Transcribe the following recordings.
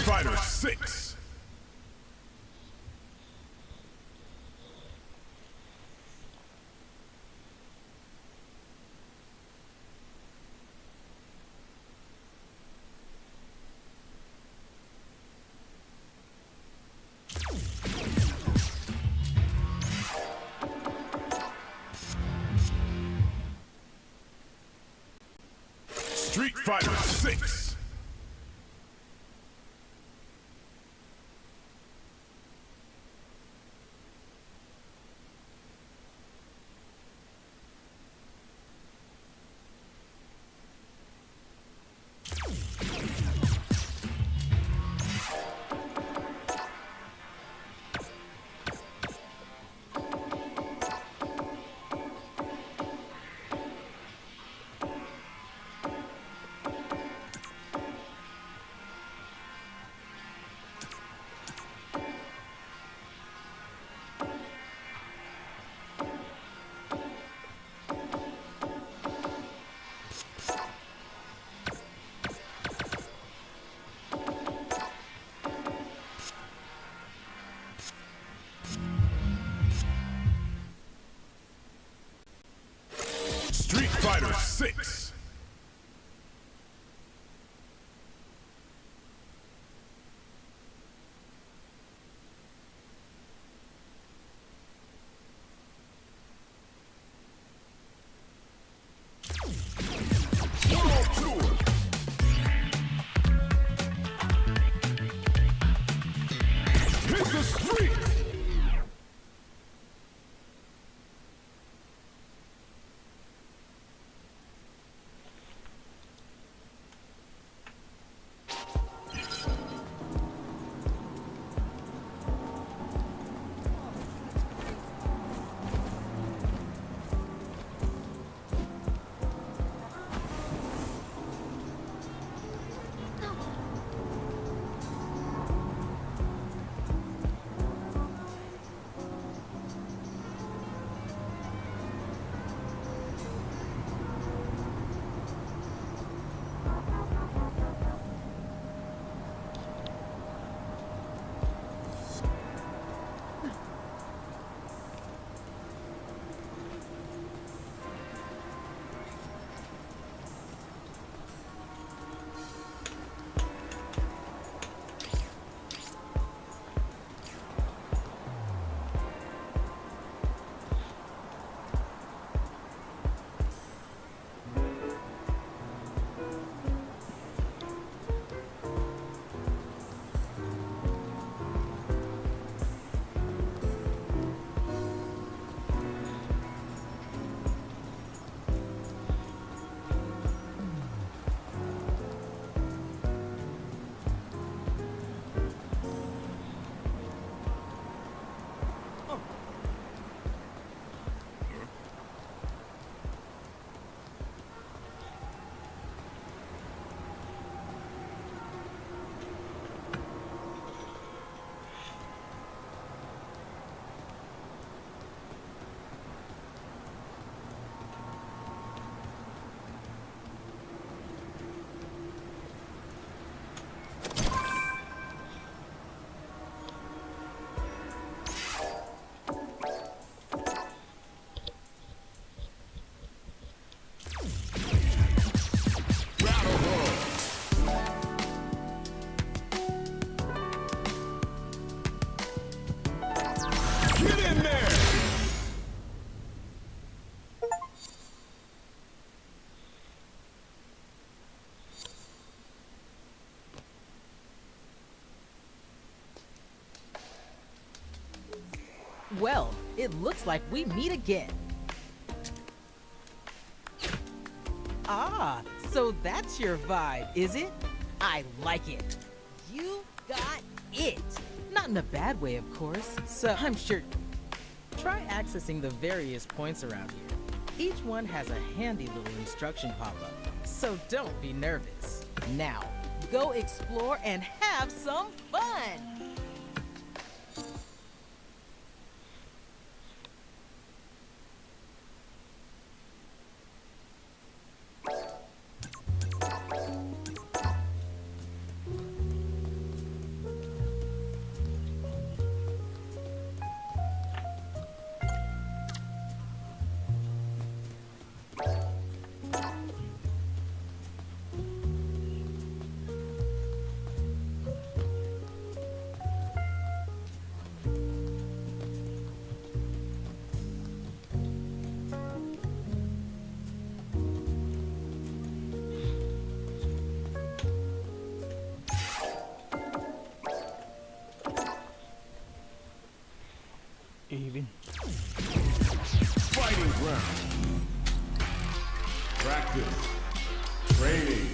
Fighter 6. Street Fighter 6. Street Fighter 6. Hit the street. Get in there! Well, it looks like we meet again. Ah, so that's your vibe, is it? I like it. You got it. Not in a bad way, of course. So I'm sure. Try accessing the various points around here. Each one has a handy little instruction pop-up, so don't be nervous. Now, go explore and have some fun! Kevin. Fighting ground. Practice. Training.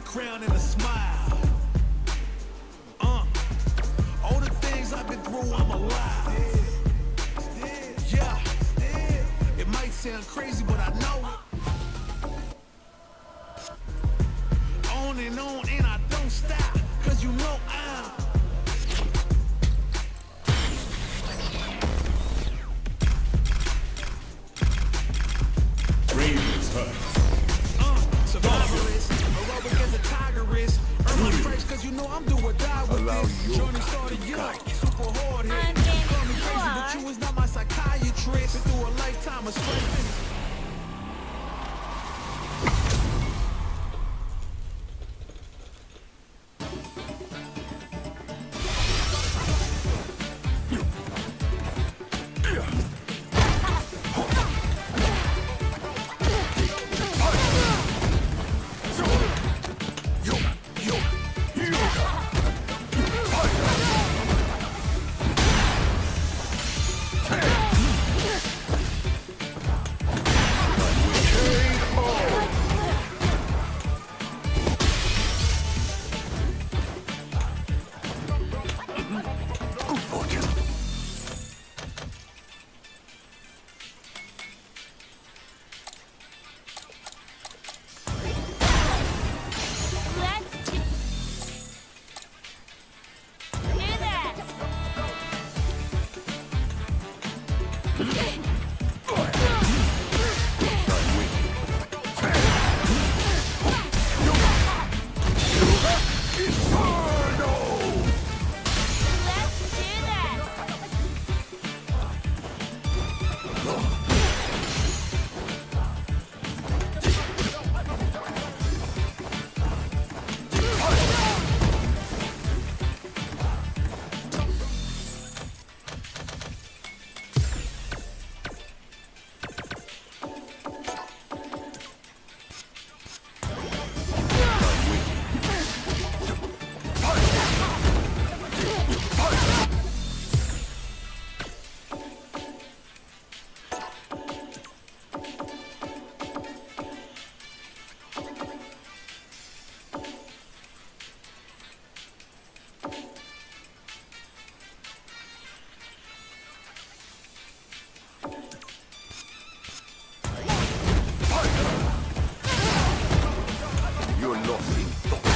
Crown and a smile. All the things I've been through, I'm alive. Yeah, it might sound crazy, but I know it. On and I don't stop, cause you know I'm Radiance touch. survivalist. Heroic as a tigeress. Earn my stripes cause you know I'm do or die with this. Journey started young, super hard hit. Call me crazy, but you was not my psychiatrist. Been through a lifetime of strength. You're lost in thought.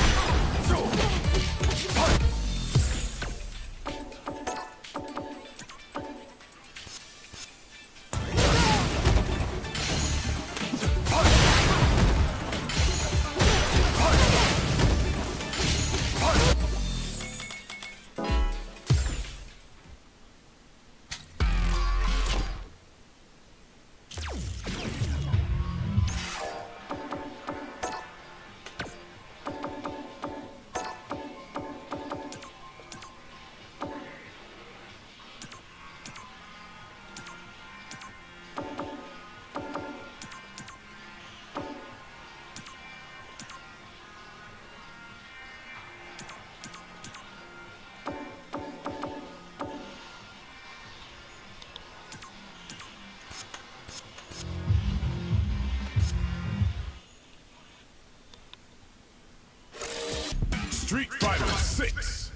Street Fighter 6.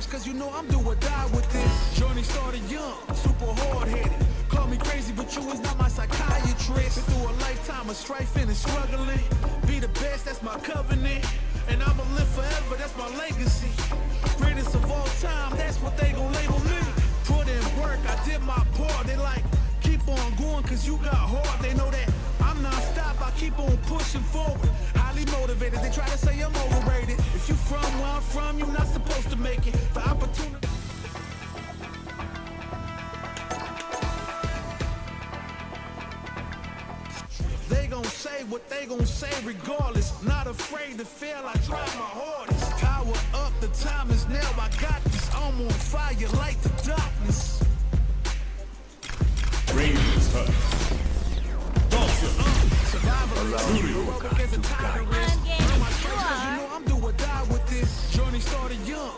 fresh, cause you know I'm do or die with this. Journey started young, super hard-headed. Call me crazy, but you is not my psychiatrist. Been through a lifetime of strife and struggling. Be the best, that's my covenant. And I'ma live forever, that's my legacy. Greatest of all time, that's what they gon' label me. Put in work, I did my part. They like, keep on going, cause you got heart. They know that I'm non-stop, I keep on pushing forward. Highly motivated, they try to say I'm overrated. If you from where I'm from, you're not supposed to make it. The opportunity. They gon' say what they gon' say regardless. Not afraid to fail, I try my hardest. Power up, the time is now, I got this. I'm on fire like the darkness. Radiant's hurt. Survival heroic as a tiger is. Earn my stripes, cause you know I'm do or die with this. Journey started young.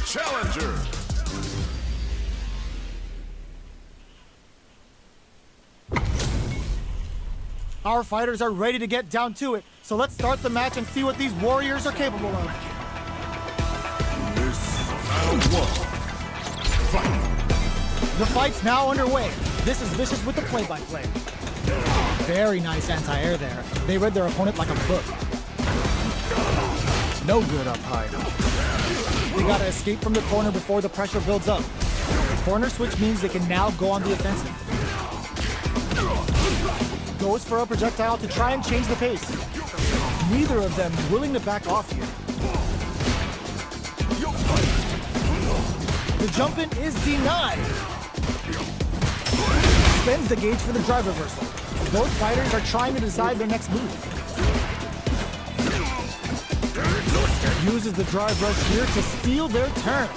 Challenger. Our fighters are ready to get down to it, so let's start the match and see what these warriors are capable of. This is round one. Fight. The fight's now underway. This is Vicious with the play-by-play. Very nice anti-air there. They read their opponent like a book. No good up high. They gotta escape from the corner before the pressure builds up. The corner switch means they can now go on the offensive. Goes for a projectile to try and change the pace. Neither of them willing to back off here. The jump in is denied. Spends the gauge for the drive reversal. Both fighters are trying to decide their next move. Uses the drive rush here to steal their turn.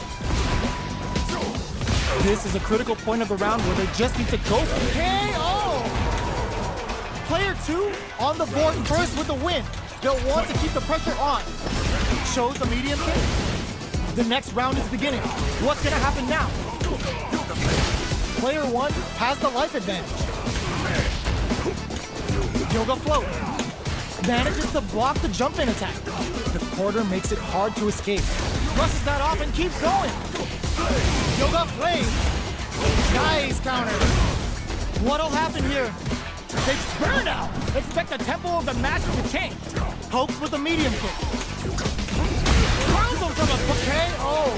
This is a critical point of the round where they just need to go for KO! Player 2 on the board first with the win. They'll want to keep the pressure on. Shows the medium kick. The next round is beginning. What's gonna happen now? Player 1 has the life advantage. Yoga float. Manages to block the jump-in attack. The quarter makes it hard to escape. Brushes that off and keeps going. Yoga flame. Nice counter. What'll happen here? They burn out. Expect the tempo of the match to change. Hopes with a medium kick. Throws him from a KO.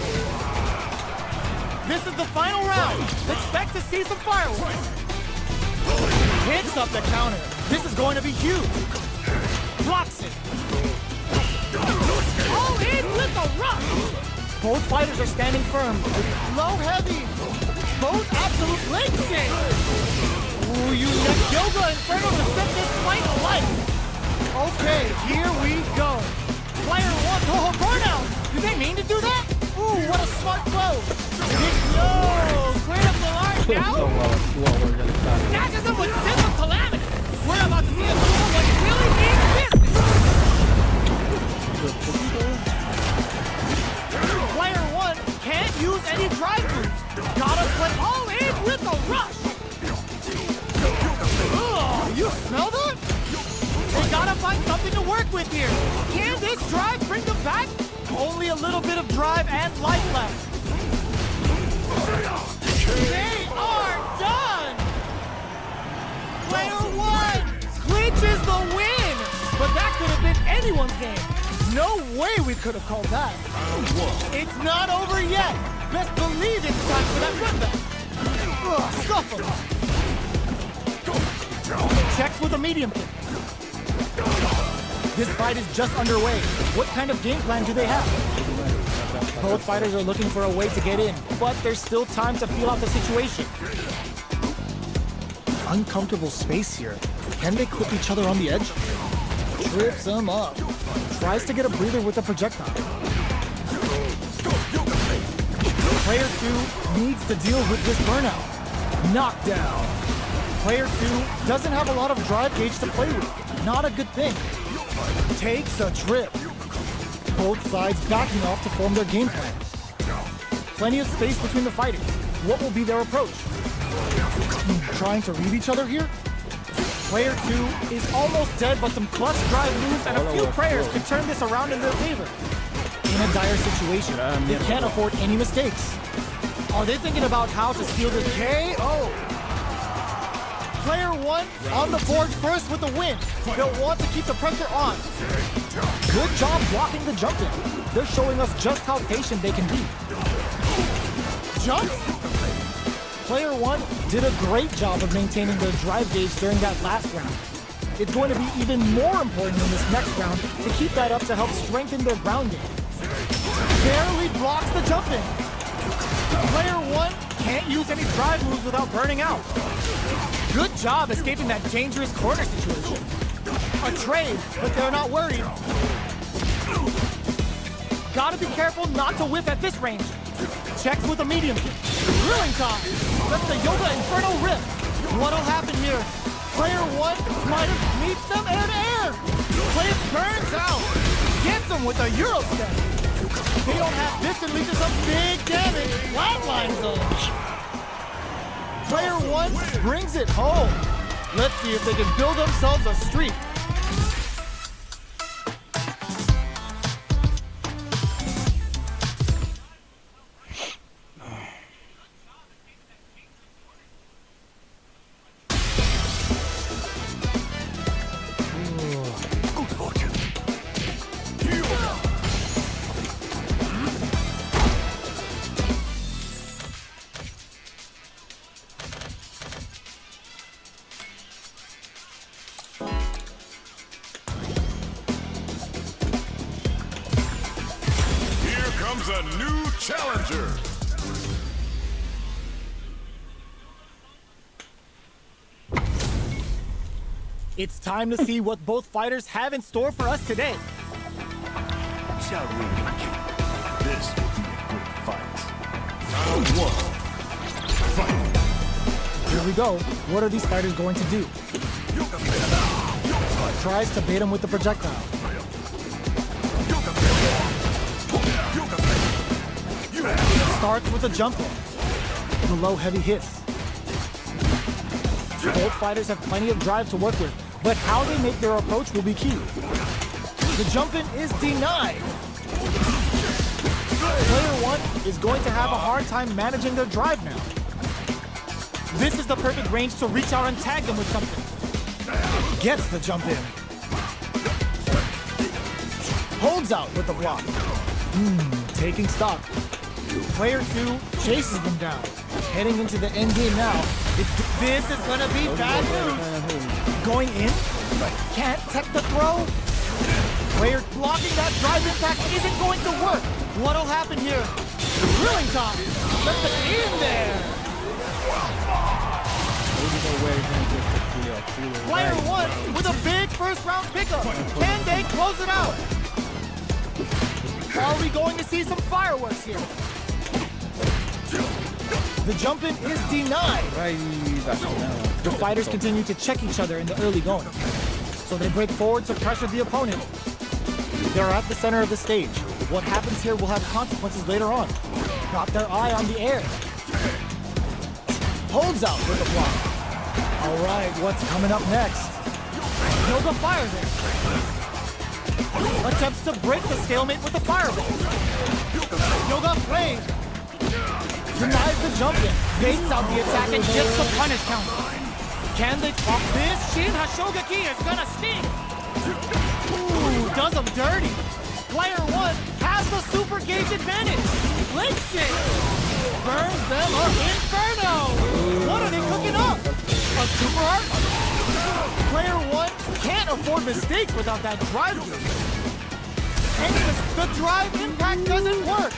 This is the final round. Expect to see some fireworks. Hits up the counter. This is going to be huge. Blocks it. All in with the rush. Both fighters are standing firm with low heavy. Both absolute leg kicks. Ooh, you neck yoga inferno to set this fight alight. Okay, here we go. Player 1, oh, burnout. Did they mean to do that? Ooh, what a smart blow. Yo, clear up the large now. Snatches him with simple calamity. We're about to see a duel what really means business. Player 1 can't use any drive moves. Gotta play all in with the rush. Oh, you smell that? They gotta find something to work with here. Can this drive bring them back? Only a little bit of drive and life left. They are done! Player 1 clinches the win! But that could have been anyone's game. No way we could have called that. It's not over yet. Best believe it's time for that run back. Ugh, scuff him. Checks with a medium kick. This fight is just underway. What kind of game plan do they have? Both fighters are looking for a way to get in, but there's still time to feel out the situation. Uncomfortable space here. Can they clip each other on the edge? Trips him up. Tries to get a breather with a projectile. Player 2 needs to deal with this burnout. Knockdown. Player 2 doesn't have a lot of drive gauge to play with. Not a good thing. Takes a trip. Both sides backing off to form their game plan. Plenty of space between the fighters. What will be their approach? Trying to read each other here? Player 2 is almost dead, but some clutch drive moves and a few prayers could turn this around in their favor. In a dire situation, they can't afford any mistakes. Are they thinking about how to steal this KO? Player 1 on the board first with the win. They'll want to keep the pressure on. Good job blocking the jump in. They're showing us just how patient they can be. Jumps? Player 1 did a great job of maintaining their drive gauge during that last round. It's going to be even more important in this next round to keep that up to help strengthen their ground game. Barely blocks the jump in. Player 1 can't use any drive moves without burning out. Good job escaping that dangerous corner situation. A trade, but they're not worried. Gotta be careful not to whiff at this range. Checks with a medium kick. Drilling top. That's the Yoga Inferno rip. What'll happen here? Player 1 might have meets them in air. Player burns out. Gets him with a Euro step. They don't have this and leads to some big damage. Flatline zone. Player 1 brings it home. Let's see if they can build themselves a streak. Comes a new challenger. It's time to see what both fighters have in store for us today. Shall we begin? This will be a good fight. Round 1. Fight. Here we go. What are these fighters going to do? Tries to bait him with the projectile. Starts with a jump in. The low heavy hits. Both fighters have plenty of drive to work with, but how they make their approach will be key. The jump in is denied. Player 1 is going to have a hard time managing their drive now. This is the perfect range to reach out and tag them with something. Gets the jump in. Holds out with the block. Taking stock. Player 2 chases them down. Heading into the end game now. This is gonna be bad news. Going in? Can't tech the throw? Player blocking that drive impact isn't going to work. What'll happen here? Drilling top. Let the in there. Player 1 with a big first round pickup. Can they close it out? Are we going to see some fireworks here? The jump in is denied. The fighters continue to check each other in the early going. So they break forward to pressure the opponent. They're at the center of the stage. What happens here will have consequences later on. Got their eye on the air. Holds out with the block. All right, what's coming up next? Yoga fires it. Attempts to break the stalemate with the fireball. Yoga plays. Denies the jump in. Baits out the attack and gets the punish counter. Can they pop this? Shin Hashogaki is gonna sting. Ooh, does them dirty. Player 1 has the super gauge advantage. Links it. Burns them up. Inferno. What are they cooking up? A super art? Player 1 can't afford mistakes without that drive. And the drive impact doesn't work.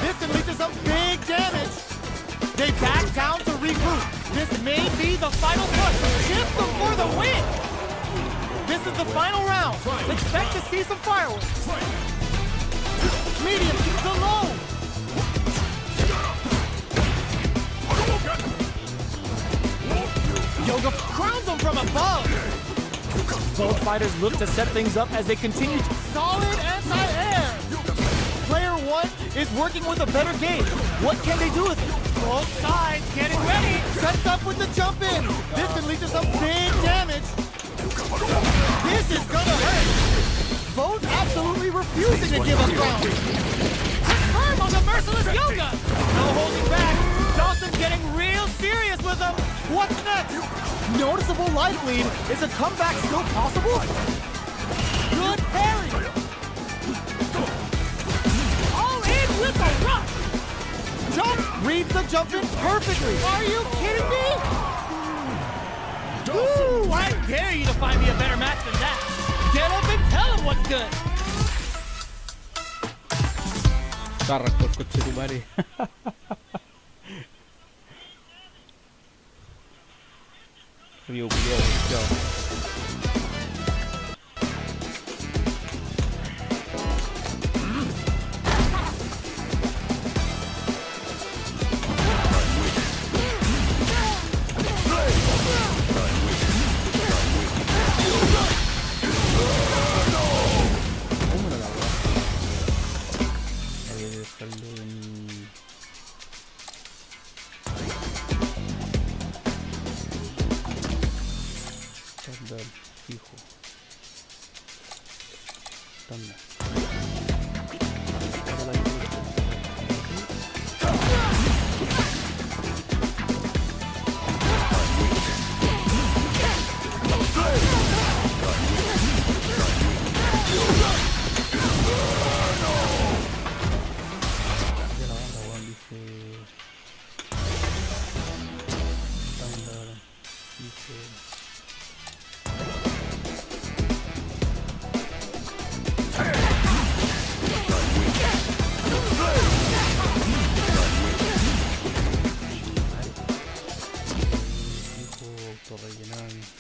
This can lead to some big damage. They back down to regroup. This may be the final push. Chips them for the win. This is the final round. Expect to see some fireworks. Medium to low. Yoga crowns them from above. Both fighters look to set things up as they continue to solid anti-air. Player 1 is working with a better game. What can they do with it? Both sides getting ready. Sets up with the jump in. This can lead to some big damage. This is gonna hurt. Both absolutely refusing to give up ground. Confirm on the merciless yoga. No holding back. Dawson's getting real serious with them. What's next? Noticeable life lead. Is a comeback still possible? Good parry. All in with a rush. Jump reads the jump in perfectly. Are you kidding me? Ooh, I dare you to find me a better match than that. Get up and tell him what's good. Tarkkois kutsukumari. Yo.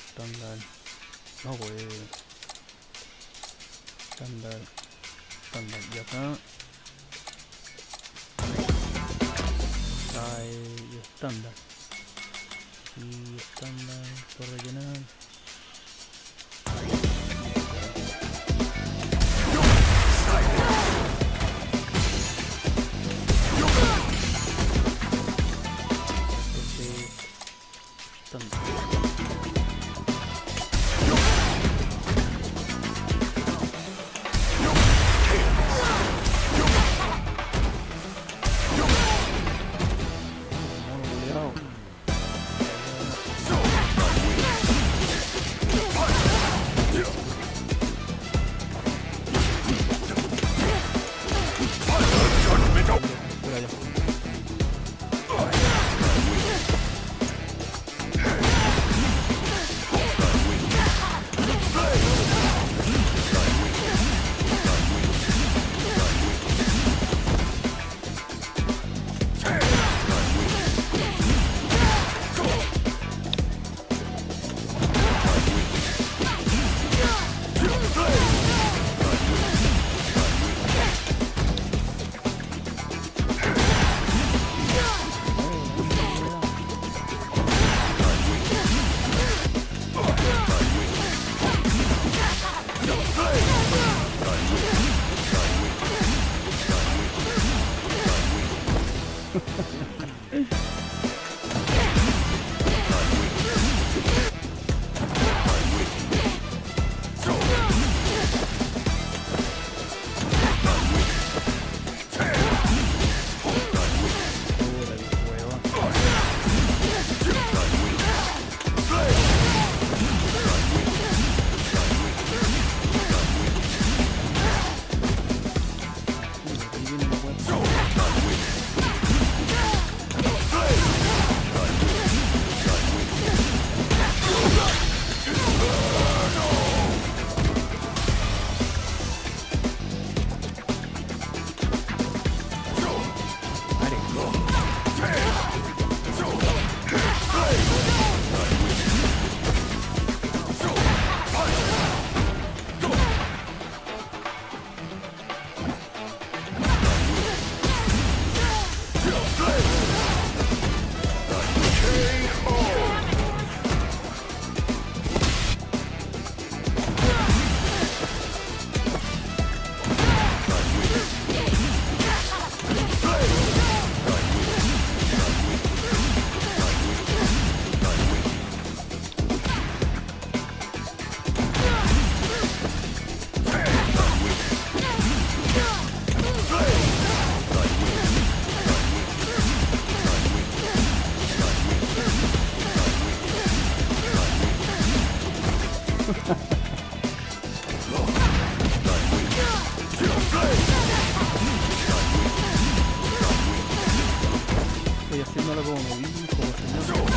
estándar. No puedo. Estándar. Estándar. Y acá. Hay estándar. Y estándar por rellenar. Estoy haciéndolo como me vi, como señor.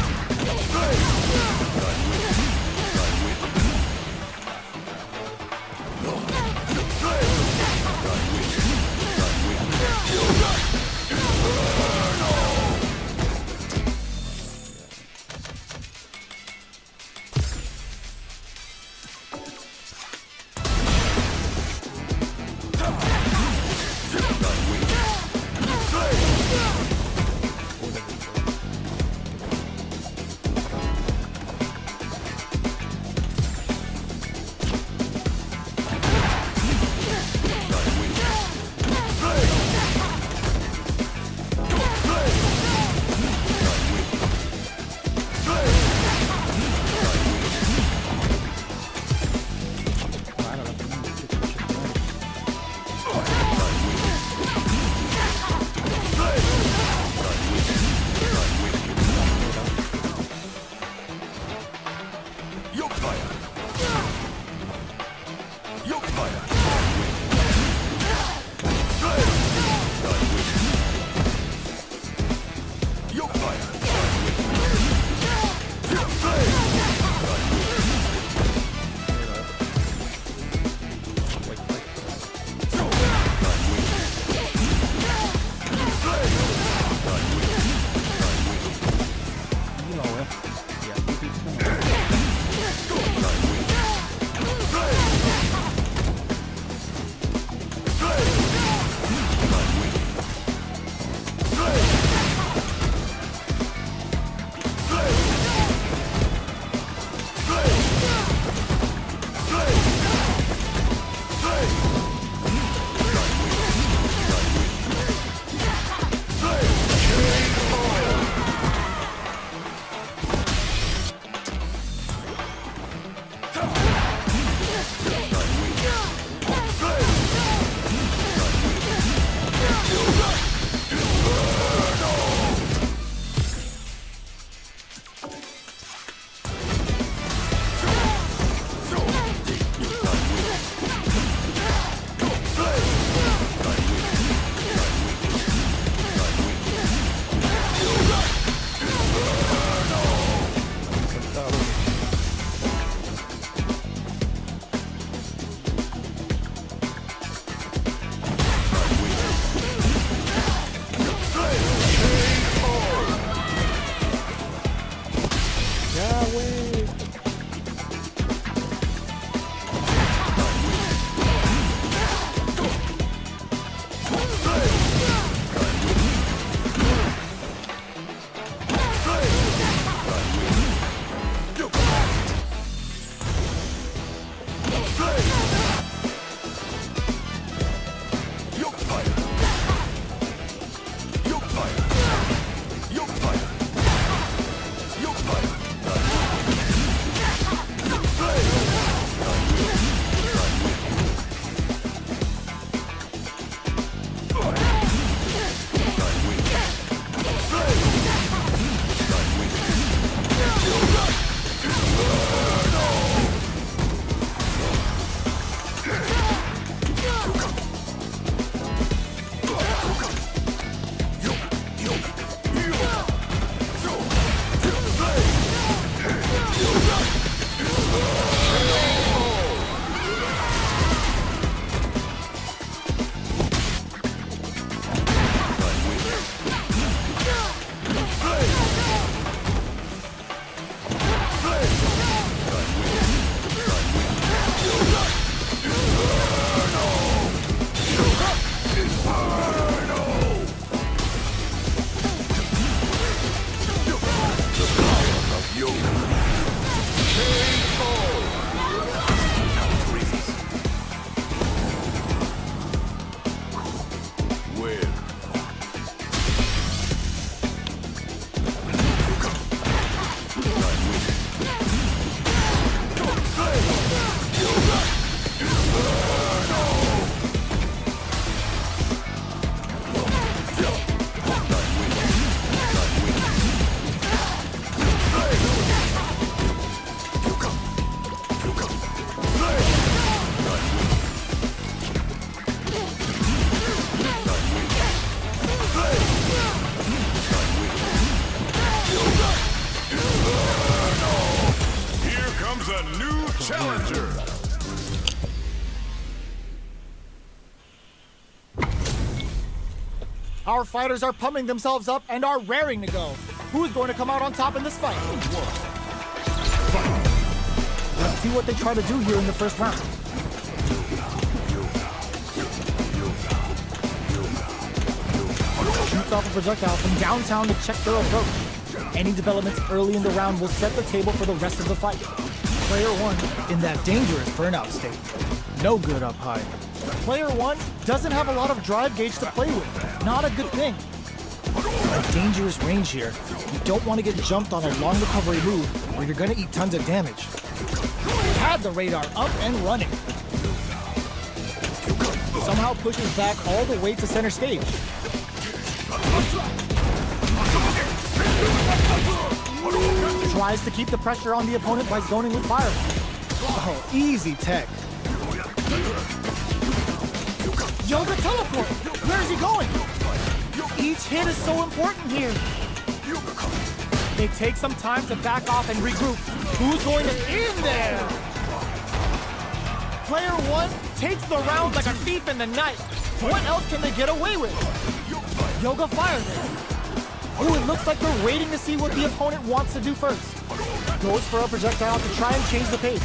comes a new challenger. Our fighters are pumping themselves up and are raring to go. Who's going to come out on top in this fight? Let's see what they try to do here in the first round. Shoots off a projectile from downtown to check their approach. Any developments early in the round will set the table for the rest of the fight. Player 1 in that dangerous burnout state. No good up high. Player 1 doesn't have a lot of drive gauge to play with. Not a good thing. A dangerous range here. You don't want to get jumped on a long recovery move where you're going to eat tons of damage. Had the radar up and running. Somehow pushes back all the way to center stage. Tries to keep the pressure on the opponent by zoning with fire. Oh, easy tech. Yoga teleport! Where is he going? Each hit is so important here. They take some time to back off and regroup. Who's going to in there? Player 1 takes the round like a thief in the night. What else can they get away with? Yoga fire there. Oh, it looks like they're waiting to see what the opponent wants to do first. Goes for a projectile to try and change the pace.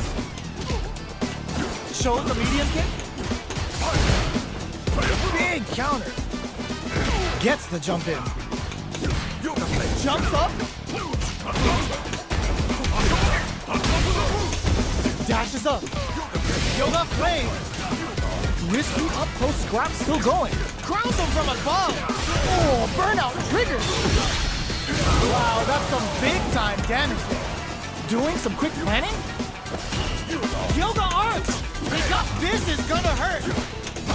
Shows the medium kick. Big counter. Gets the jump in. Jumps up. Dashes up. Yoga flame. Risky up close scrap still going. Crowns him from above. Oh, burnout triggered. Wow, that's some big time damage there. Doing some quick planning? Yoga arch. This is gonna hurt.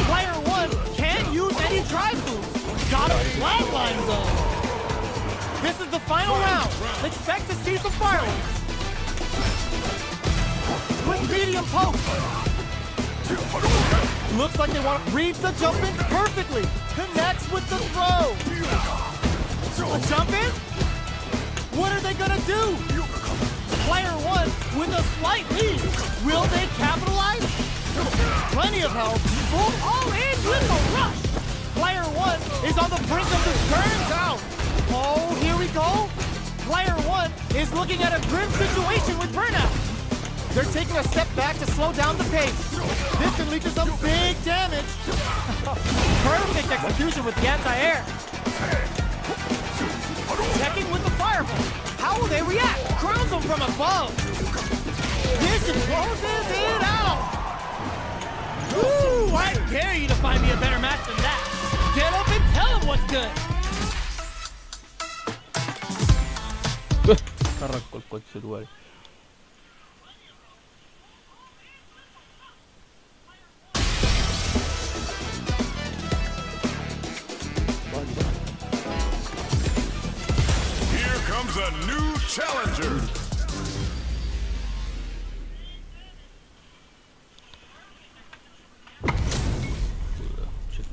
Player 1 can't use any drive moves. Got a flatline zone. This is the final round. Expect to see some fireworks. Quick medium poke. Looks like they want to read the jump in perfectly. Connects with the throw. A jump in? What are they gonna do? Player 1 with a slight lead. Will they capitalize? Plenty of help. Both all in with a rush. Player 1 is on the brink of the turns out. Oh, here we go. Player 1 is looking at a grim situation with burnout. They're taking a step back to slow down the pace. This can lead to some big damage. Perfect execution with the anti-air. Checking with the fireball. How will they react? Crowns them from above. This closes it out. Ooh, I dare you to find me a better match than that. Get up and tell him what's good. Carracco il cozzo tuo. Here comes a new challenger.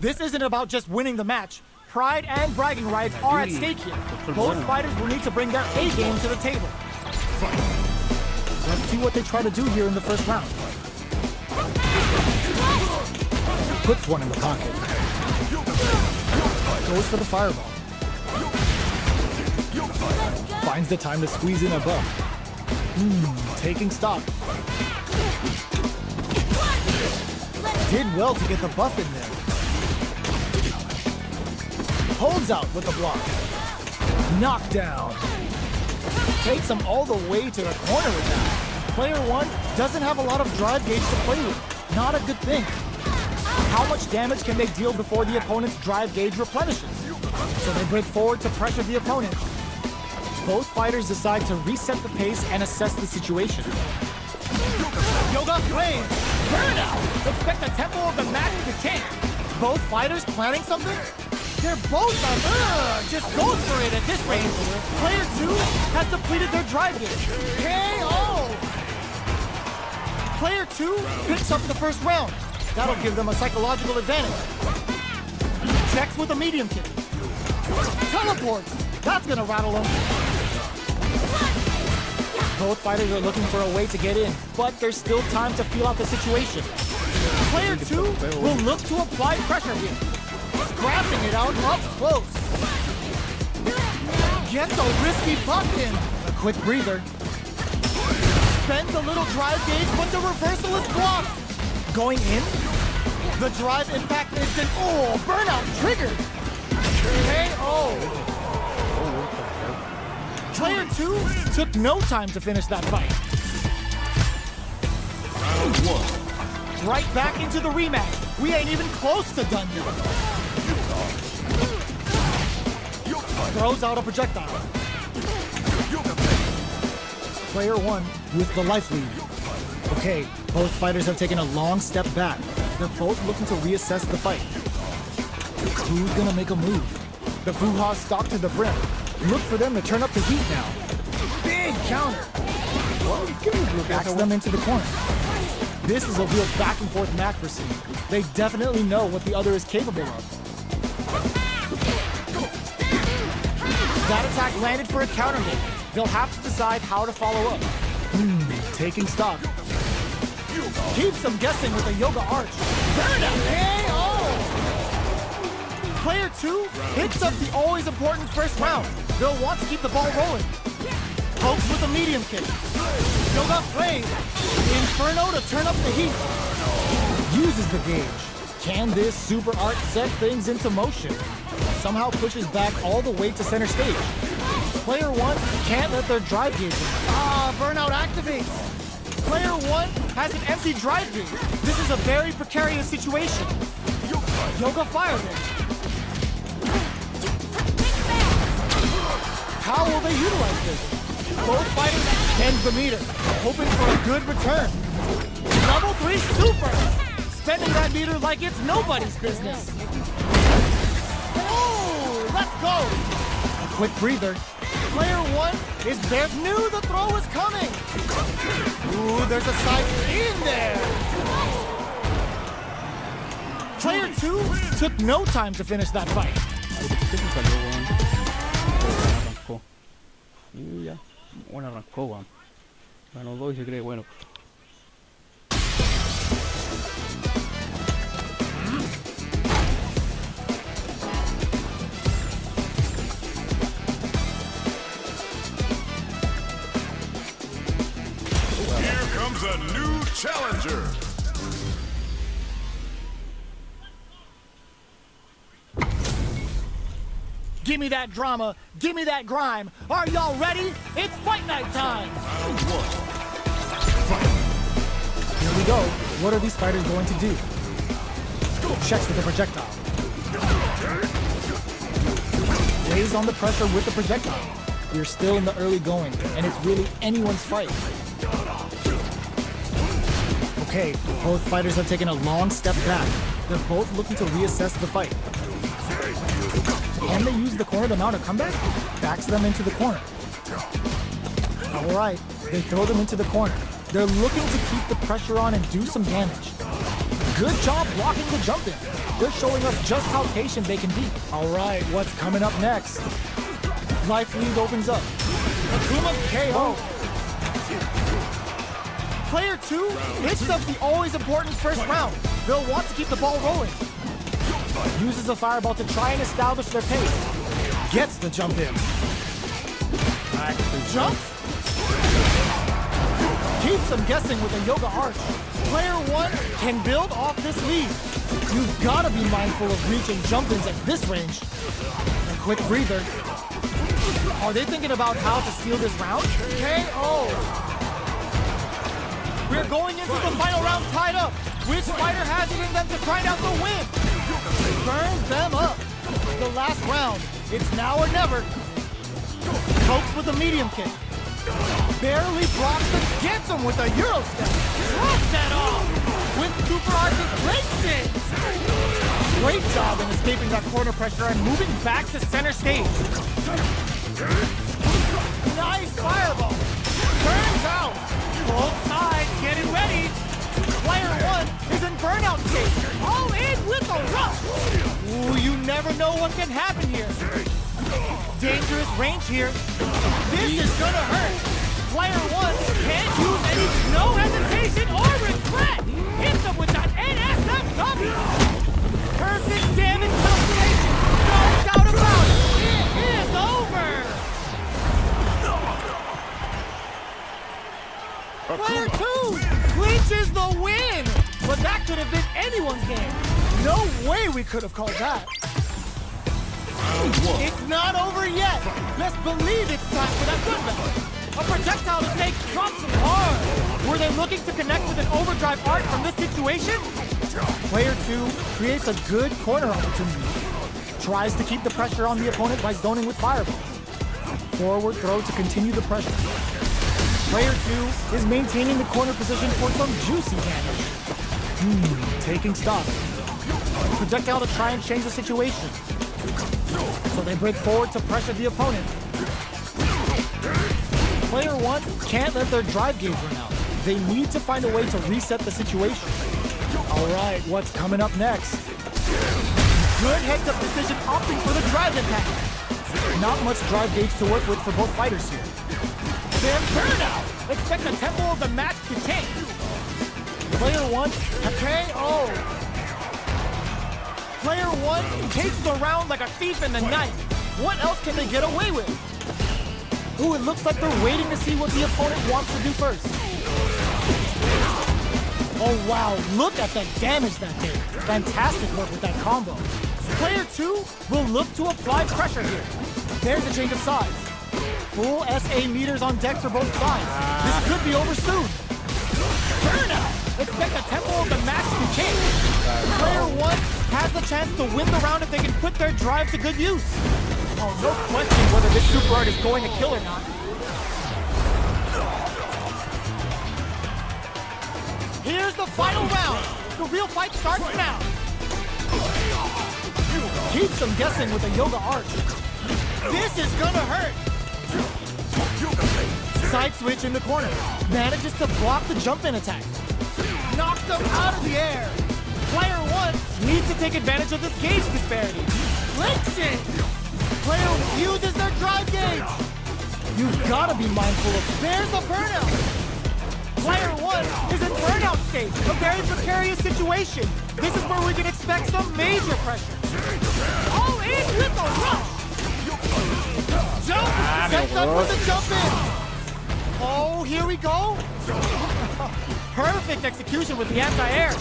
This isn't about just winning the match. Pride and bragging rights are at stake here. Both fighters will need to bring their A game to the table. Let's see what they try to do here in the first round. Puts one in the pocket. Goes for the fireball. Finds the time to squeeze in a buff. Taking stock. Did well to get the buff in there. Holds out with the block. Knockdown. Takes him all the way to the corner with that. Player 1 doesn't have a lot of drive gauge to play with. Not a good thing. How much damage can they deal before the opponent's drive gauge replenishes? So they break forward to pressure the opponent. Both fighters decide to reset the pace and assess the situation. Yoga flame. Burnout. Expect the tempo of the match to change. Both fighters planning something? They're both just goes for it at this range. Player 2 has depleted their drive gauge. KO! Player 2 picks up the first round. That'll give them a psychological advantage. Checks with a medium kick. Teleports. That's gonna rattle them. Both fighters are looking for a way to get in, but there's still time to feel out the situation. Player 2 will look to apply pressure here. Scrapping it out up close. Gets a risky buck in. A quick breather. Spends a little drive gauge, but the reversal is blocked. Going in. The drive impact instant. Oh, burnout triggered. KO. Player 2 took no time to finish that fight. Round 1. Right back into the rematch. We ain't even close to done yet. Throws out a projectile. Player 1 with the life lead. Okay, both fighters have taken a long step back. They're both looking to reassess the fight. Who's gonna make a move? The Fuha stalk to the brim. Look for them to turn up the heat now. Big counter. Backs them into the corner. This is a real back and forth match we're seeing. They definitely know what the other is capable of. That attack landed for a counter hit. They'll have to decide how to follow up. Taking stock. Keeps them guessing with a yoga arch. KO! Player 2 hits up the always important first round. They'll want to keep the ball rolling. Pokes with a medium kick. Yoga flame. Inferno to turn up the heat. Uses the gauge. Can this super art set things into motion? Somehow pushes back all the way to center stage. Player 1 can't let their drive gauge in. Burnout activates. Player 1 has an empty drive gauge. This is a very precarious situation. Yoga fired it. How will they utilize this? Both fighters tends the meter, hoping for a good return. Level 3 super! Spending that meter like it's nobody's business. Oh, let's go! A quick breather. Player 1 is there. Knew the throw was coming. Ooh, there's a side in there. Player 2 took no time to finish that fight. Arrancó. Y ya. Bueno, arrancó, weón. Ganó 2 y se cree bueno. Here comes a new challenger. Give me that drama, give me that grime. Are y'all ready? It's fight night time! Round 1. Here we go. What are these fighters going to do? Checks with the projectile. Lays on the pressure with the projectile. We're still in the early going, and it's really anyone's fight. Okay, both fighters have taken a long step back. They're both looking to reassess the fight. Can they use the corner to mount a comeback? Backs them into the corner. All right, they throw them into the corner. They're looking to keep the pressure on and do some damage. Good job blocking the jump in. They're showing us just how patient they can be. All right, what's coming up next? Life lead opens up. Akuma's KO. Player 2 hits up the always important first round. They'll want to keep the ball rolling. Uses a fireball to try and establish their pace. Gets the jump in. Jump. Keeps them guessing with a yoga arch. Player 1 can build off this lead. You've got to be mindful of reaching jump-ins at this range. A quick breather. Are they thinking about how to steal this round? KO. We're going into the final round tied up. Which fighter has it in them to grind out the win? Burns them up. The last round. It's now or never. Pokes with a medium kick. Barely blocks them. Gets him with a Euro step. Drops that off. With super arches breaks it. Great job in escaping that corner pressure and moving back to center stage. Nice fireball. Turns out. Both sides getting ready. Player 1 is in burnout state. All in with a rush. Ooh, you never know what can happen here. Dangerous range here. This is gonna hurt. Player 1 can't use any no hesitation or regret. Hits him with that NSFW. Perfect damage calculation. No doubt about it. It is over. Player 2 clinches the win. But that could have been anyone's game. No way we could have called that. It's not over yet. Let's believe it's time for that good battle. A projectile to take drops him hard. Were they looking to connect with an overdrive arc from this situation? Player 2 creates a good corner opportunity. Tries to keep the pressure on the opponent by zoning with fireballs. Forward throw to continue the pressure. Player 2 is maintaining the corner position for some juicy damage. Taking stock. Projectile to try and change the situation. So they break forward to pressure the opponent. Player 1 can't let their drive gauge run out. They need to find a way to reset the situation. All right, what's coming up next? Good heads-up decision opting for the drive impact. Not much drive gauge to work with for both fighters here. Then burnout! Expect the tempo of the match to change. Player 1, KO! Player 1 takes the round like a thief in the night. What else can they get away with? Ooh, it looks like they're waiting to see what the opponent wants to do first. Oh wow, look at the damage that did. Fantastic work with that combo. Player 2 will look to apply pressure here. There's a change of sides. Full SA meters on deck for both sides. This could be over soon. Burnout! Expect the tempo of the match to change. Player 1 has the chance to win the round if they can put their drive to good use. Oh, no question whether this super art is going to kill or not. Here's the final round. The real fight starts now. Keeps them guessing with a yoga arch. This is gonna hurt. Side switch in the corner. Manages to block the jump-in attack. Knocks them out of the air. Player 1 needs to take advantage of this gauge disparity. Links it. Player uses their drive gauge. You've got to be mindful of. There's the burnout. Player 1 is in burnout state. A very precarious situation. This is where we can expect some major pressure. All in with the rush. Jump. Sets up for the jump in. Oh, here we go. Perfect execution with the anti-air.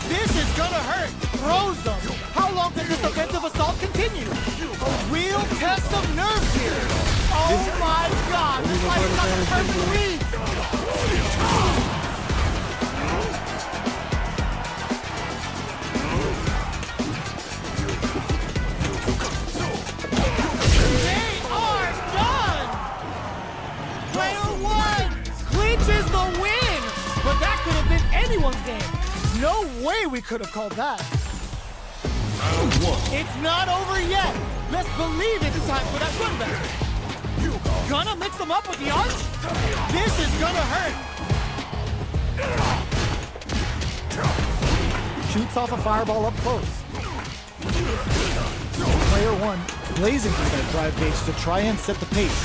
This is gonna hurt. Throws them. How long can this offensive assault continue? A real test of nerves here. Oh my God! This fight is not the perfect read. They are done. Player 1 clinches the win, but that could have been anyone's game. No way we could have called that. It's not over yet. Let's believe it's time for that good battle. Gonna mix them up with the arch? This is gonna hurt. Shoots off a fireball up close. Player 1 blazing through that drive gauge to try and set the pace.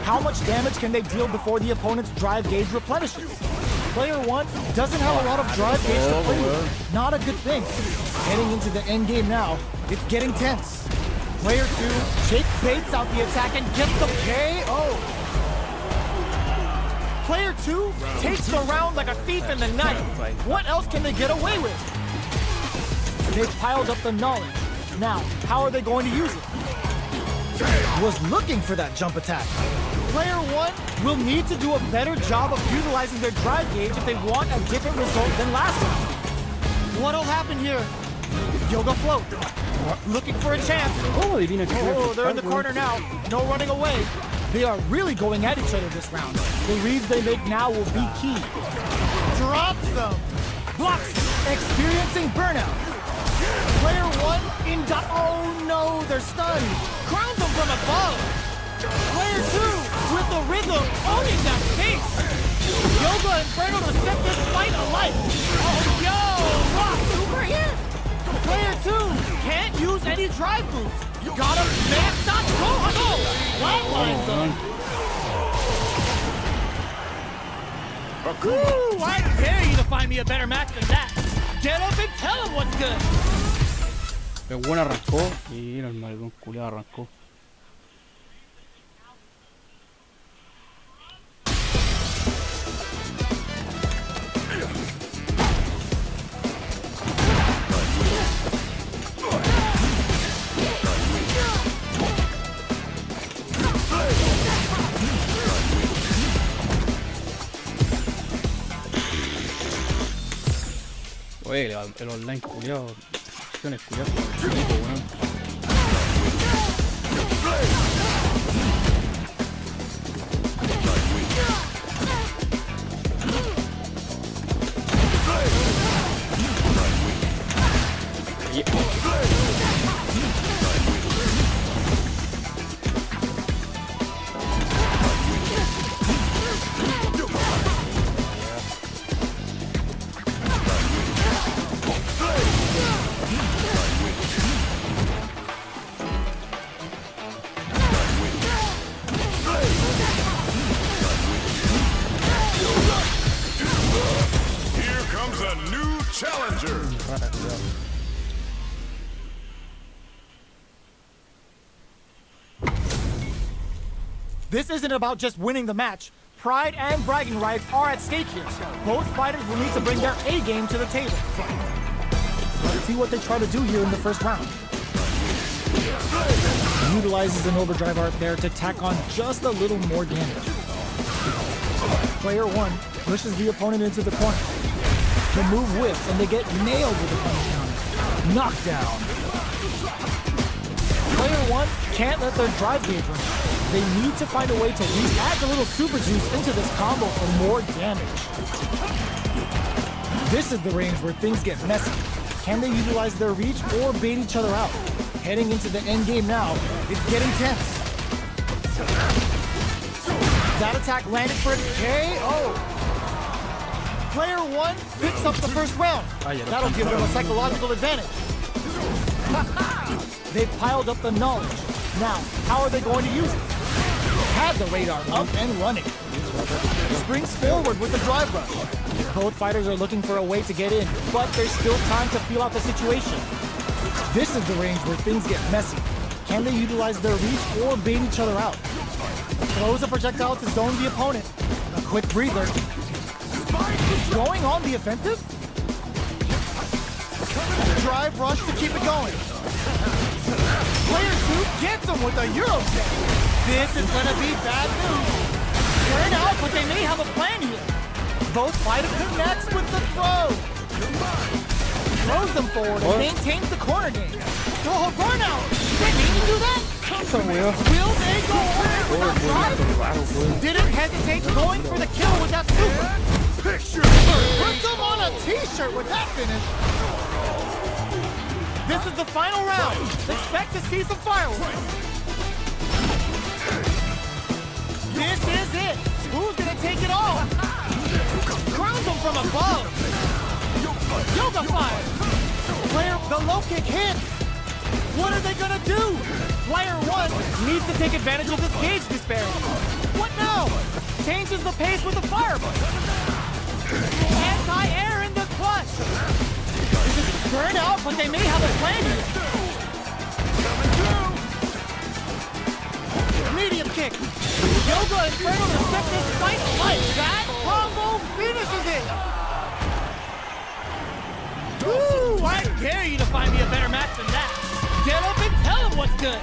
How much damage can they deal before the opponent's drive gauge replenishes? Player 1 doesn't have a lot of drive gauge to play with. Not a good thing. Heading into the end game now, it's getting tense. Player 2 Jake baits out the attack and gets the KO. Player 2 takes the round like a thief in the night. What else can they get away with? They've piled up the knowledge. Now, how are they going to use it? Was looking for that jump attack. Player 1 will need to do a better job of utilizing their drive gauge if they want a different result than last round. What'll happen here? Yoga float. Looking for a chance. Oh, they're in the corner now. No running away. They are really going at each other this round. The reads they make now will be key. Drops them. Blocks. Experiencing burnout. Player 1 in oh no, they're stunned. Crowns them from above. Player 2 with the rhythm owning that pace. Yoga Inferno to set this fight alight. Oh yo, rock super here. Player 2 can't use any drive moves. Got him, man, not go. Flatlines him. Ooh, I dare you to find me a better match than that. Get up and tell him what's good. Pero bueno, arrancó y el malvón culiado arrancó. Oye, el online culiado, acciones culiadas, weón. Here comes a new challenger. This isn't about just winning the match. Pride and bragging rights are at stake here. Both fighters will need to bring their A game to the table. Let's see what they try to do here in the first round. He utilizes an overdrive art there to tack on just a little more damage. Player one pushes the opponent into the corner. The move whips and they get nailed with a punch counter. Knockdown. Player one can't let their drive gauge run. They need to find a way to add a little super juice into this combo for more damage. This is the range where things get messy. Can they utilize their reach or bait each other out? Heading into the end game now, it's getting tense. That attack landed for a KO. Player one picks up the first round. That'll give them a psychological advantage. They've piled up the knowledge. Now, how are they going to use it? Have the radar up and running. Springs forward with the drive rush. Both fighters are looking for a way to get in, but there's still time to feel out the situation. This is the range where things get messy. Can they utilize their reach or bait each other out? Throws a projectile to zone the opponent. A quick breather. Going on the offensive? Drive rush to keep it going. Player two gets him with a Euro step. This is gonna be bad news. Turn out, but they may have a plan here. Both fighters connects with the throw. Throws them forward and maintains the corner game. Oh, burnout! They need to do that? Will they go over with that drive? Didn't hesitate going for the kill with that super. Picture. Puts them on a t-shirt with that finish. This is the final round. Expect to see some fireworks. This is it. Who's gonna take it all? Crowns them from above. Yoga fire. Player, the low kick hits. What are they gonna do? Player one needs to take advantage of this gauge disparity. What now? Changes the pace with the fireball. Anti-air in the clutch. Burn out, but they may have a plan here. Medium kick. Yoga Inferno to set this fight alight. That combo finishes it. Woo! I dare you to find me a better match than that. Get up and tell him what's good.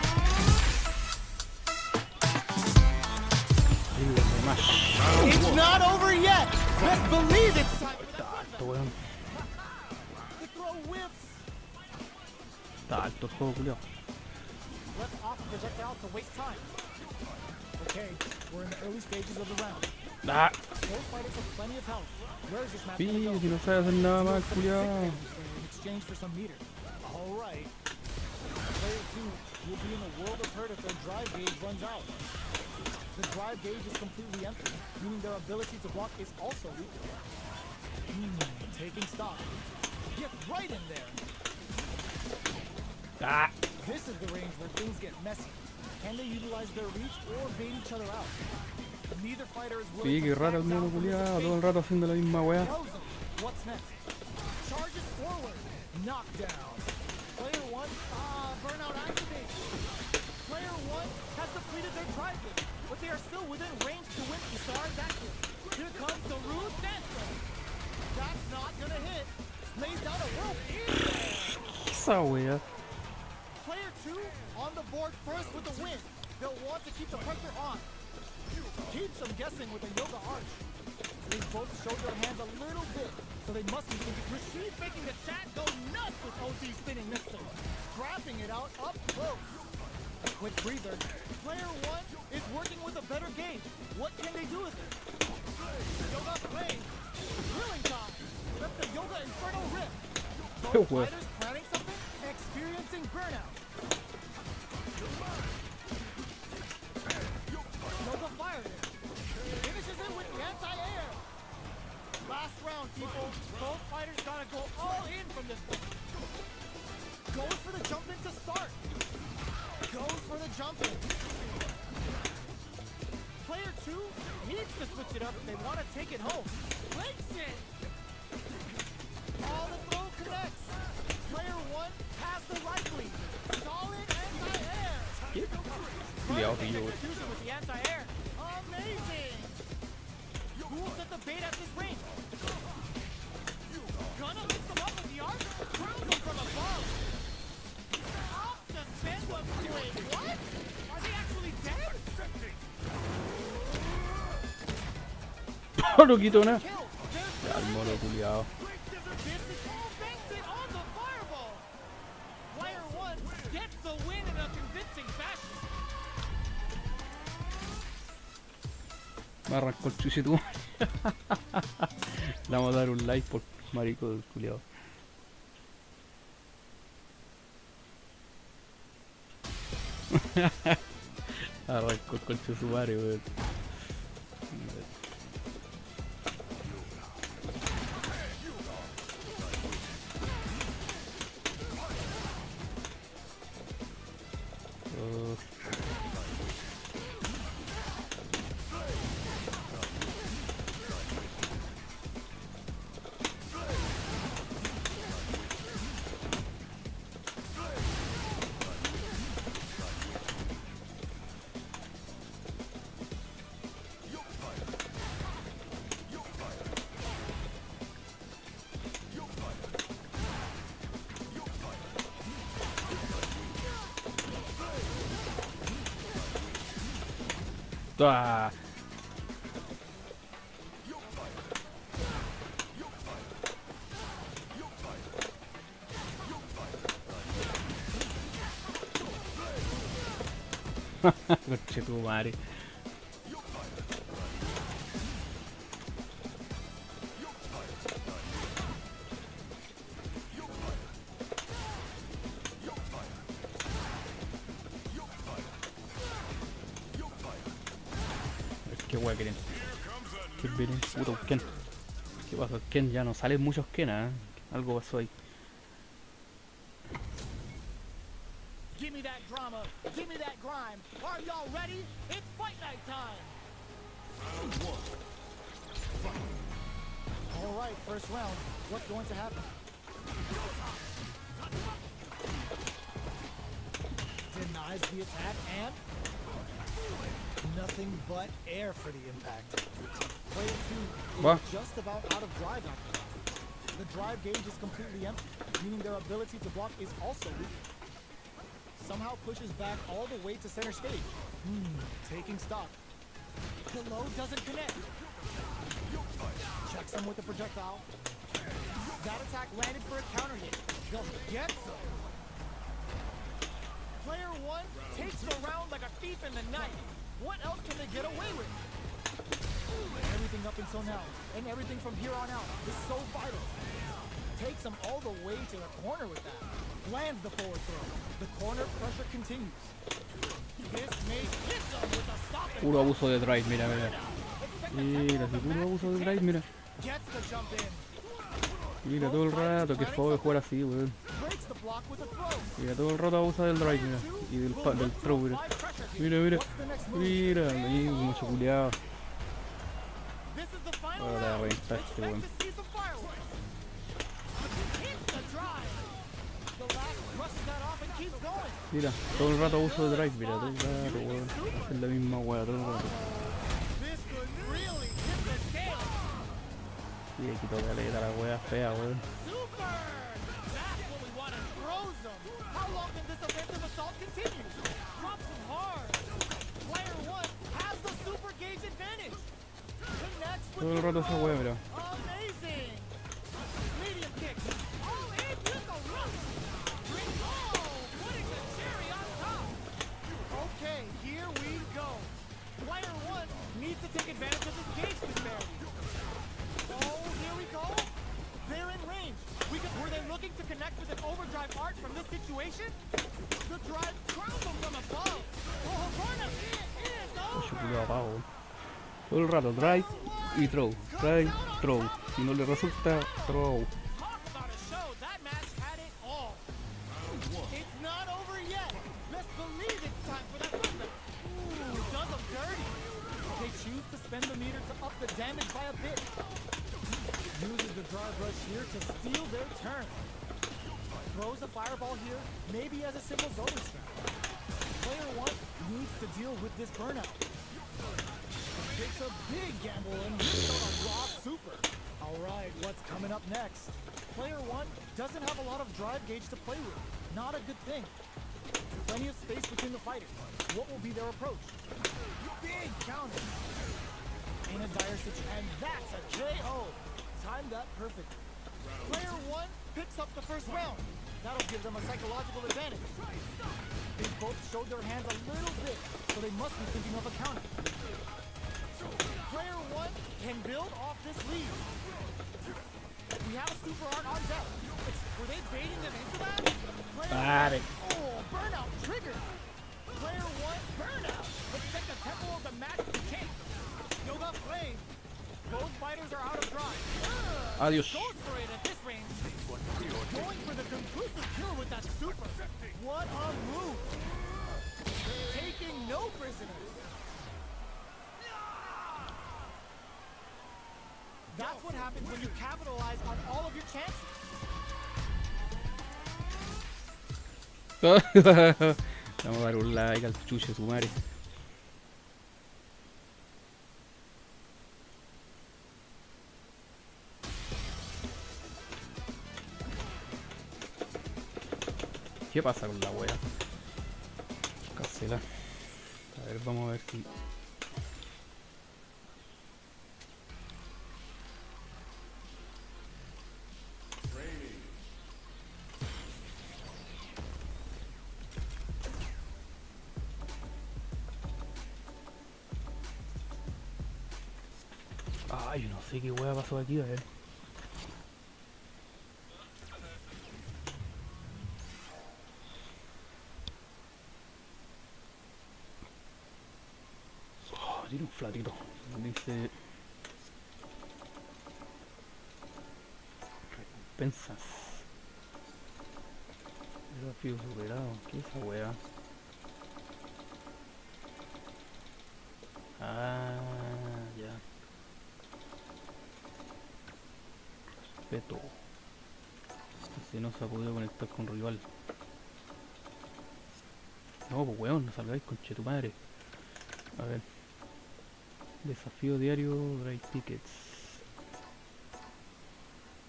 It's not over yet. Let's believe it's time for the comeback. The throw whiffs. Está alto el juego, culiao. Let's off the projectile to waste time. Okay, we're in the early stages of the round. Ah, Both fighters have plenty of health. Where is this match sí, gonna go? si no sabe hacer nada más, culiao. In exchange for some meters. All right. Player two will be in a world of hurt if their drive gauge runs out. The drive gauge is completely empty, meaning their ability to block is also weak. Taking stock. Gets right in there. Ah, This is the range where things get messy. Can they utilize their reach or bait each other out? but neither fighter is Sí, willing qué to raro back el mono down from this culiado, todo el escape. rato haciendo la misma weá. Throws him. What's next? Charges forward. Knockdown. Player 1, burnout activated. Player 1 has depleted their drive gauge, but they are still within range to win the SARS active. Here comes the Rude Dancer. That's not gonna hit. Lays down a rope in there. Esa weá. Player 2 on the board first with the win. They'll want to keep the pressure on. Keeps them guessing with a yoga arch. They both show their hands a little bit, so they must be thinking. Rashid making the chat go nuts with OT spinning missile. Scrapping it out up close. A quick breather. Player 1 is working with a better game. What can they do with it? Yoga plane. Drilling time. Let the yoga inferno rip. Both What? fighters planning something, experiencing burnout. Yoga fired it. Finishes it with the anti-air. Last round, people. Both fighters gotta go all in from this one. Goes for the jump in to start. Goes for the jump in. Player 2 needs to switch it up if they want to take it home. Breaks it. All the throw connects. Player 1 has the right lead. Solid anti-air. Culiado pillo, weón. Execution with the anti-air. Amazing. Who will set the bait at this range? Gonna mix them up with the arc. Throws them from above. Off the spin. Wait, what? Are they actually dead? No quito nada. Kill. Ya, el mono culiado. This is all banks it on the fireball. Player 1 gets the win in a convincing fashion. Me arrancó el chuchitú. Le vamos a dar un like por marico del culiado. Arrancó el coche su madre, weón. ¡Ah! Coche tu madre. Qué guay quieren. Qué vienen, puto Ken. ¿Qué pasó? Ken ya no salen muchos Ken, ¿eh? Algo pasó ahí. Give me that drama. Give me that grime. Are y'all ready? It's fight night time. All right, first round. What's going to happen? Denies the attack and nothing but air for the impact. Player 2 What? is just about out of drive after. The drive gauge is completely empty, meaning their ability to block is also weak. Somehow pushes back all the way to center stage. Taking stock. The load doesn't connect. Checks him with the projectile. That attack landed for a counter hit. Gets him. Player 1 takes the round like a thief in the night. What else can they get away with? Everything up until now, and everything from here on out is so vital. Takes them all the way to the corner with that. Lands the forward throw. The corner pressure continues. This may hit them with a stop and Puro abuso de drive, mira, mira. Mira, si puro abuso de drive, mira. gets the jump in. Mira todo el rato, que fue de jugar así, weón. Breaks the block with a throw. Mira, todo el rato abusa del drive, mira. Y del throw, mira. Mira, mira. Mira, ahí, mucho culiado. Ahora la reventaste, weón. Mira, todo el rato uso de drive, mira, todo el rato, weón. Es la misma weá, todo el rato. Y aquí toca leer a la weá fea, weón. Todo el rato esa weá, mira. Okay, here we go. Player one needs to take advantage of this gauge disparity. Oh, here we go. They're in range. Were they looking to connect with an overdrive arc from this situation? The drive ground them from above. Oh, burnout is over. Yo culo apago. Todo el rato, drive y throw. Drive, throw. Si no le resulta, throw. Talk about a show. That match had it all. It's not over yet. Let's believe it's time for that movement. Ooh, does them dirty. They choose to spend the meter to up the damage by a bit. Uses the drive rush here to steal their turn. Throws a fireball here, maybe as a simple zoning strat. Player one needs to deal with this burnout. Takes a big gamble and hits on a raw super. Alright, what's coming up next? Player one doesn't have a lot of drive gauge to play with. Not a good thing. Plenty of space between the fighters. What will be their approach? Big counter. In a dire situation, and that's a KO. Timed that perfect. Player one picks up the first round. That'll give them a psychological advantage. They both showed their hands a little bit, so they must be thinking of a counter. Player one can build off this lead. We have a super art on deck. Were they baiting them into that? Player one, oh, burnout triggered. Player one, burnout. Let's take the tempo of the match to change. Yoga flame. Both fighters are out of drive. Adiós. Goes for it at this range. Going for the conclusive kill with that super. What a move. Taking no prisoners. That's what happens when you capitalize on all of your chances. Vamos a dar un like al chuche su madre. ¿Qué pasa con la wea? Cancela. A ver, vamos a ver si... Ay, no sé qué wea pasó aquí, a ver. Oh, tiene un flatito. Dice... Recompensas. Desafío superado. ¿Qué es esa wea? Ah, ya. Respeto. Si no se ha podido conectar con rival. No, pues weón, no salgáis con tu madre. A ver. Desafío diario, drive tickets.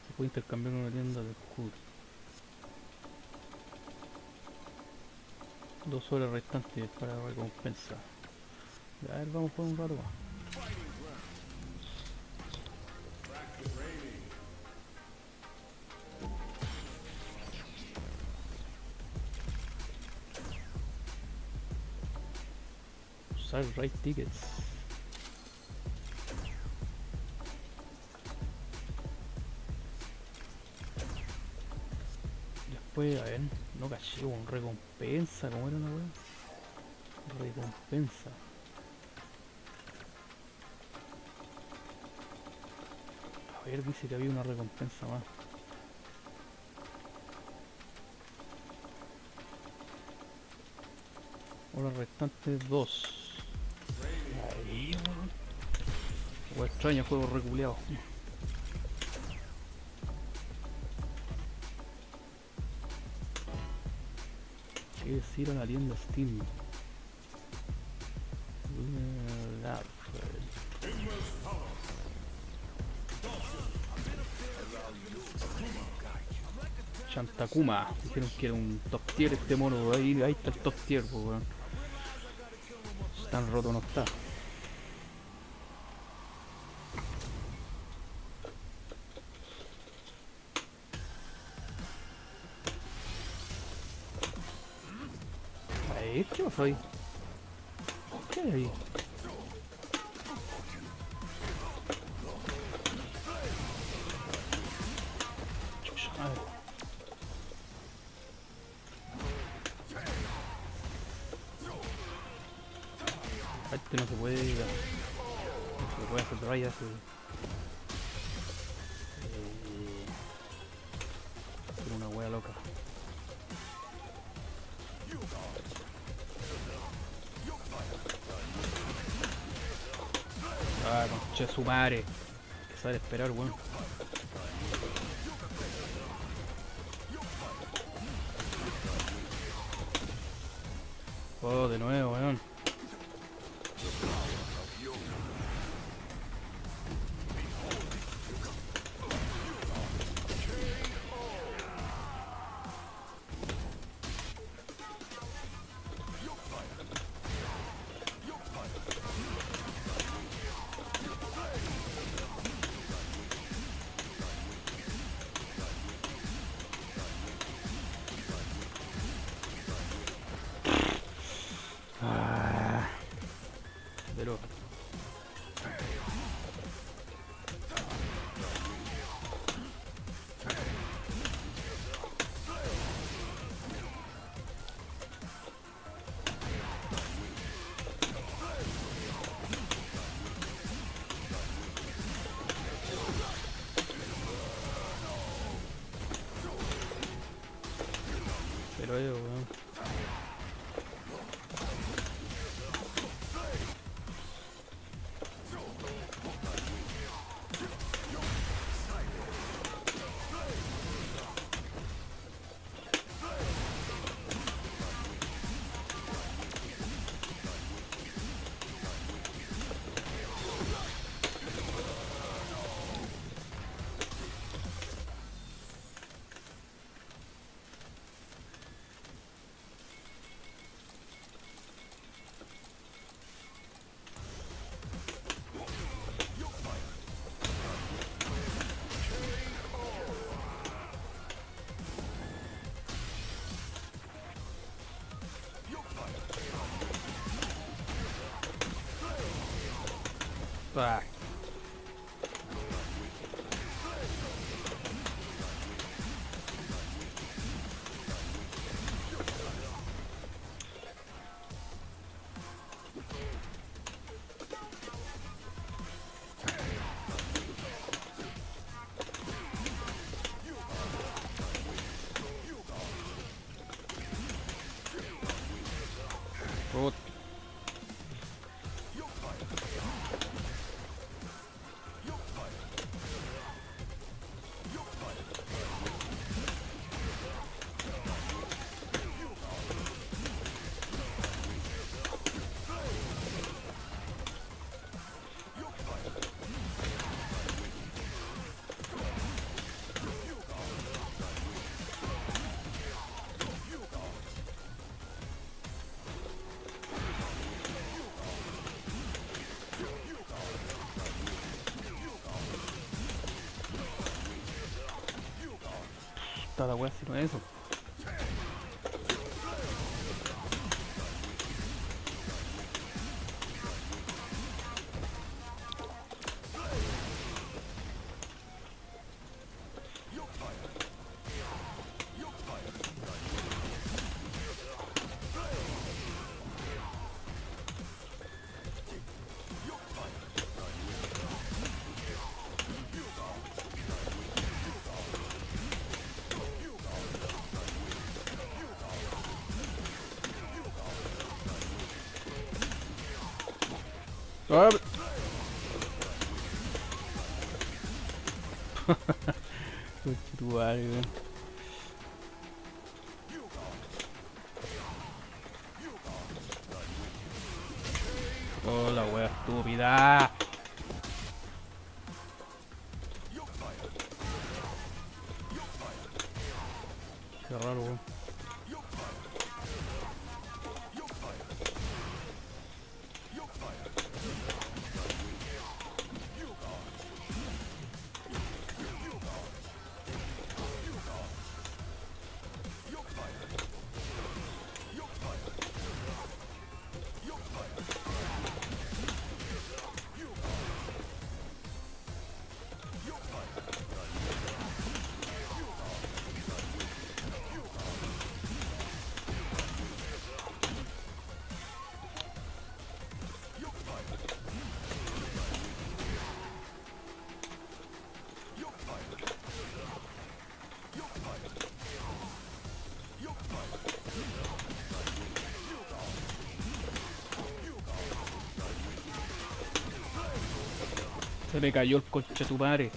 Se puede intercambiar en una tienda de HUD. 2 horas restantes para recompensa. A ver, vamos por un rato más. Usar right tickets. Después, a ver, no caché, un recompensa, ¿cómo era una wea? Recompensa. A ver, dice que había una recompensa más. Horas restantes 2. Ahí, weón. O extraño juego reculeado. ¿Qué decir a la tienda Steam? Chantakuma, dijeron que era un top tier este mono, ahí está el top tier, pues, weón. Tan roto no está. Ahí, ¿qué pasó ahí? ¿Qué hay ahí? Chucha madre. Este no se puede. No se puede hacer rayas. Hacer una wea loca. Ah, concha de su madre. Que sabe esperar, weón. Oh, de nuevo, weón. Pero weón. Ah. Puta. La wea si no es eso. Ah, Conche tu madre, weón. Oh, la wea estúpida. Qué raro, weón. Se me cayó el coche tu madre.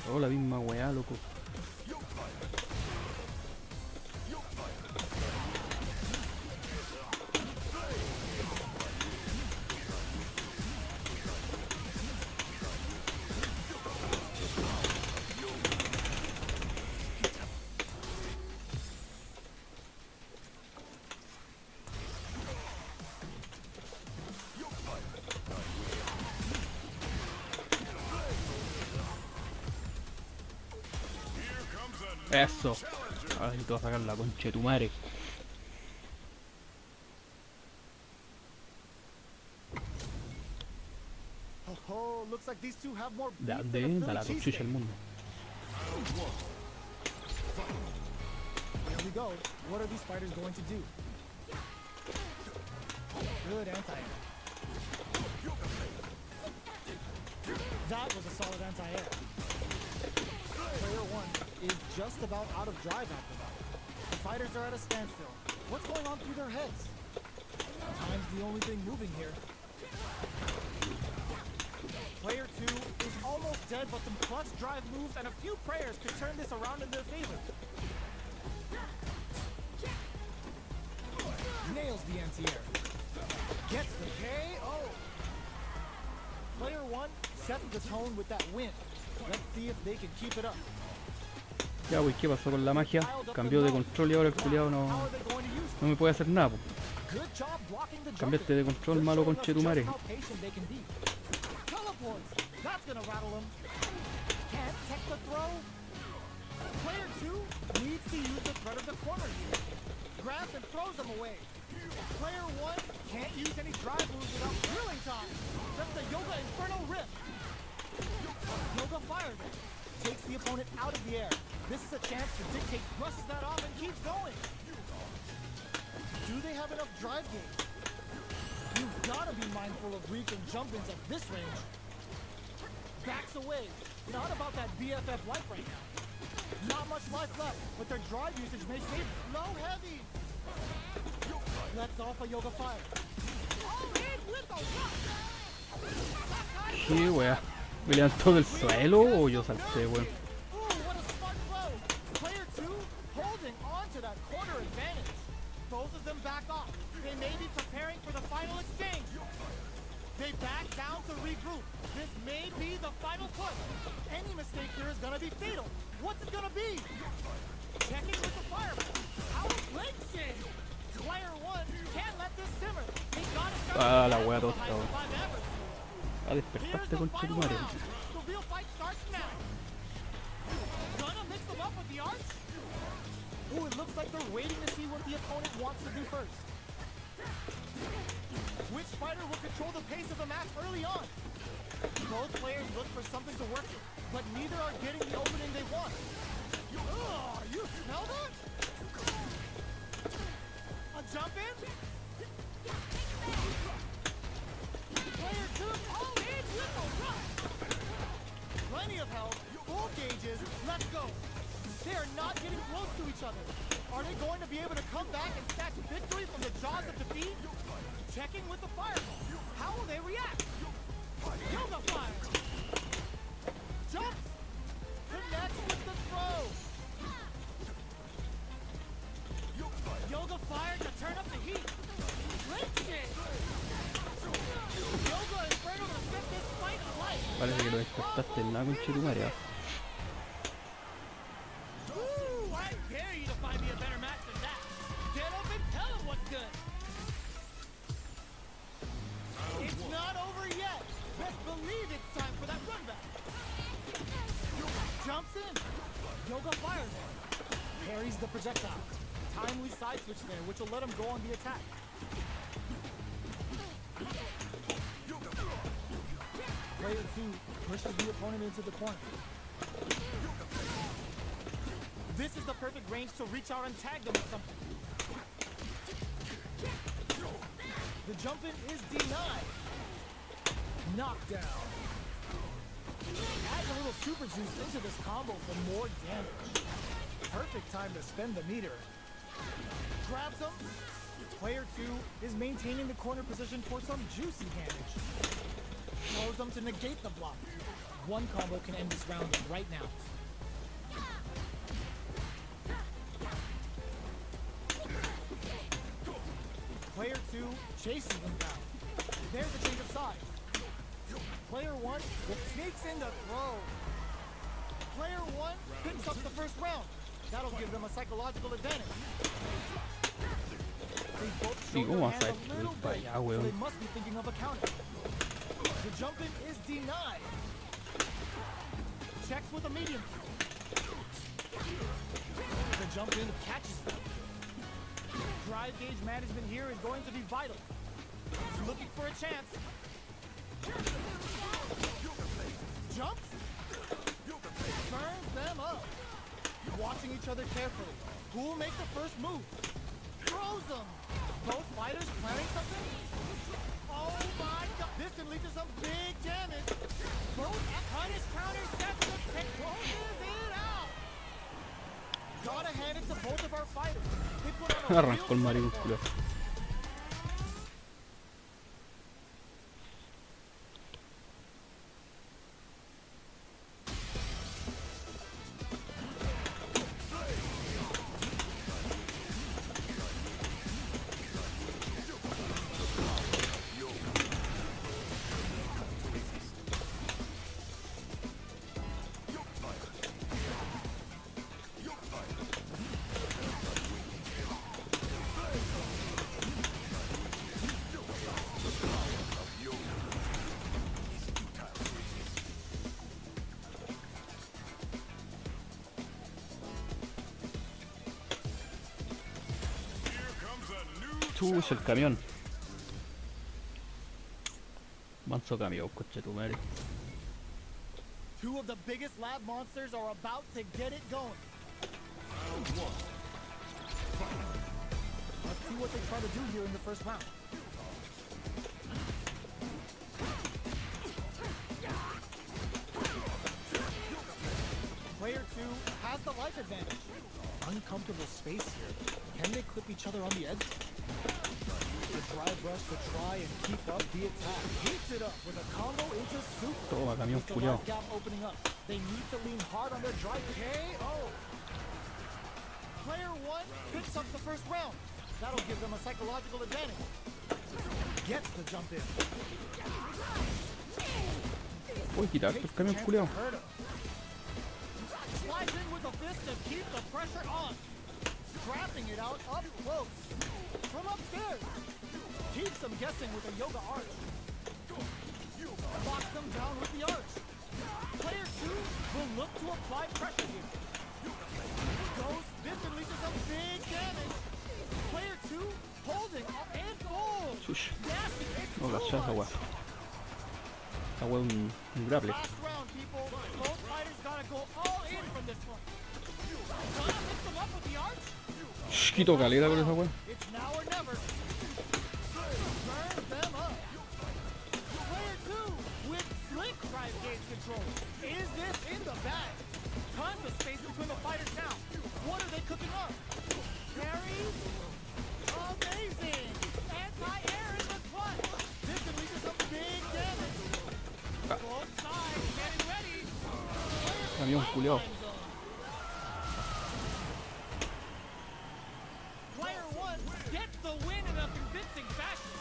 Oh, la misma weá, loco. Eso. Ahora sí te voy a sacar la concha de tu madre. Oh, looks like these two have more beef Da than a la Philly chucha el cheesesteak. mundo. Here we go. What are these fighters going to do? Good anti-air. That was a solid anti-air. Player one is just about out of drive after that. The fighters are at a standstill. What's going on through their heads? Time's the only thing moving here. Player two is almost dead, but some clutch drive moves and a few prayers could turn this around in their favor. Nails the anti-air. Gets the KO. Player one sets the tone with that win. Let's see if they can keep it up. Ya, wey, ¿qué pasó con la magia? Cambió de control y ahora el culiao no me puede hacer nada, po. Good job blocking the Cambiaste de control, malo conche tu madre. Teleports. That's gonna rattle him. Can't tech the throw. Player two needs to use the threat of the corner here. Grabs and throws him away. Player one can't use any drive moves without drilling time. That's the Yoga Inferno Rip. Yoga fires it. Takes the opponent out of the air. This is a chance to dictate, brushes that off and keeps going. Do they have enough drive gauge? You've gotta be mindful of reach and jump-ins at this range. Backs away. Not about that BFF life right now. Not much life left, but their drive usage may save low heavy. Lets off a Yoga fire. ¿Qué wea? ¿Me levantó del suelo o yo salté, weón? Ooh, what a into that corner advantage. Both of them back off. They may be preparing for the final exchange. They back down to regroup. This may be the final push. Any mistake here is gonna be fatal. What's it gonna be? Checking with the fireball. How flinching! Player one can't let this simmer. They gotta start Ah, la wea the tostada. highest five ever. A despertarte con tu madre. The real fight starts now. Gonna mix them up with the arch? Ooh, it looks like they're waiting to see what the opponent wants to do first. Which fighter will control the pace of the match early on? Both players look for something to work with, but neither are getting the opening they want. Ugh, you smell that? A jump in? Player two, all in with a rush. Plenty of health, full gauges, let's go. They are not getting close to each other. Are they going to be able to come back and snatch victory from the jaws of defeat? Checking with the fireball. How will they react? Yoga fire. Jumps. Connects with the throw. Yoga fire to turn up the heat. Flinching. Yoga Inferno to set this fight alight. Parece que lo despertaste en la concha de tu madre. Ooh, I dare you to find me a better match than that. Get up and tell him what's good. It's not over yet. Best believe it's time for that run back. Jumps in. Yoga fires him. Parries the projectile. Timely side switch there, which will let him go on the attack. Player two pushes the opponent into the corner. This is the perfect range to reach out and tag them with something. The jump in is denied. Knockdown. Add a little super juice into this combo for more damage. Perfect time to spend the meter. Grabs him. Player two is maintaining the corner position for some juicy damage. Throws him to negate the block. One combo can end this round right now. Player two chases him down. There's a change of sides. Player one sneaks in the throw. Player one picks up the first round. That'll give them a psychological advantage. They both show Sí, their ¿cómo hands vas a a little para bit, allá, so weón? they must be thinking of a counter. The jump in is denied. Checks with a medium throw. The jump in catches them. Drive gauge management here is going to be vital. He's looking for a chance. Jumps. Burns them up. Watching each other carefully. Who will make the first move? Throws them. Both fighters planning something? Oh my god. This can lead to some big damage. Both punish counter sets the pick. Closes it out. Gotta hand it to both of our fighters. They put on a Arrancó el marido culo. Chucha, el camión. Manso camión, coche tu madre. Two of the biggest lab monsters are about to get it going. Let's see what they try to do here in the first round. Player two has the life advantage. Uncomfortable space here. Can they clip each other on the edge? The drive rush to try and keep up the attack. Heats it up with a combo into super. Toma, camión With the culiao. life gap opening up. They need to lean hard on their drive. KO. Player one picks up the first round. That'll give them a psychological advantage. Gets the jump in. Uy, quitar estos camiones culiados. Slides in with a fist to keep the pressure on. Scrapping it out up close. From upstairs. Keeps them guessing with a yoga arch. Locks them down with the arch. Player 2 will look to apply pressure here. Goes, this releases some big damage. Player 2 holding and folds. Shush. Nasty, it's No, la too esa much. wea. Esta wea es un grapple. Last round, people. Both fighters gotta go all in from this one. Gonna mix them up with the arch. Shh, quito calera con esa wea. It's now or never. Burns them up. Player 2 with slick drive gauge control. Is this in the bag? Tons of space between the fighters now. What are they cooking up? Parries? Amazing! Anti-air in the clutch. This can lead to some big damage. Both sides getting ready. Camión culiao. Player 1 gets the win in a convincing fashion.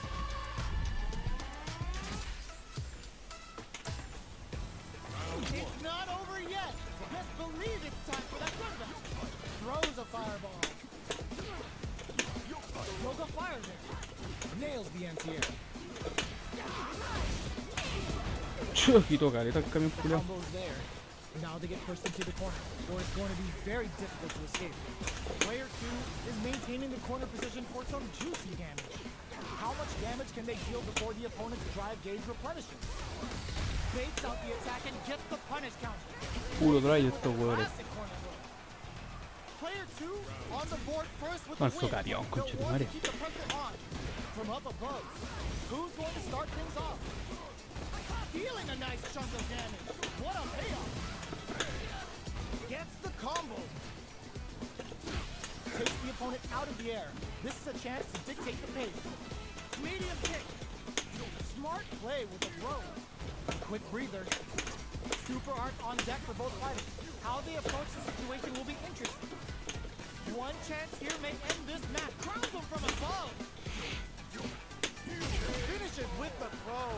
It's not over yet. Best believe it's time for that comeback. Throws a fireball. Yoga fires it. Nails the anti-air. Quito caleta el camión culiao. Combos there. Now they get pushed into the corner, or it's going to be very difficult to escape. Player 2 is maintaining the corner position for some juicy damage. How much damage can they deal before the opponent's drive gauge replenishes? Baits out the attack and gets the punish counter. Puro drive estos weones. Classic corner roll. Player 2 on the board first with the Manso win. carión, They'll concha tu want to madre. keep the pressure on. From up above, who's going to start things off? Dealing a nice chunk of damage. What a payoff. Gets the combo. Takes the opponent out of the air. This is a chance to dictate the pace. Medium kick. Smart play with the throw. Quick breather. Super art on deck for both fighters. How they approach the situation will be interesting. One chance here may end this match. Crowns them from above. Finishes with the throw.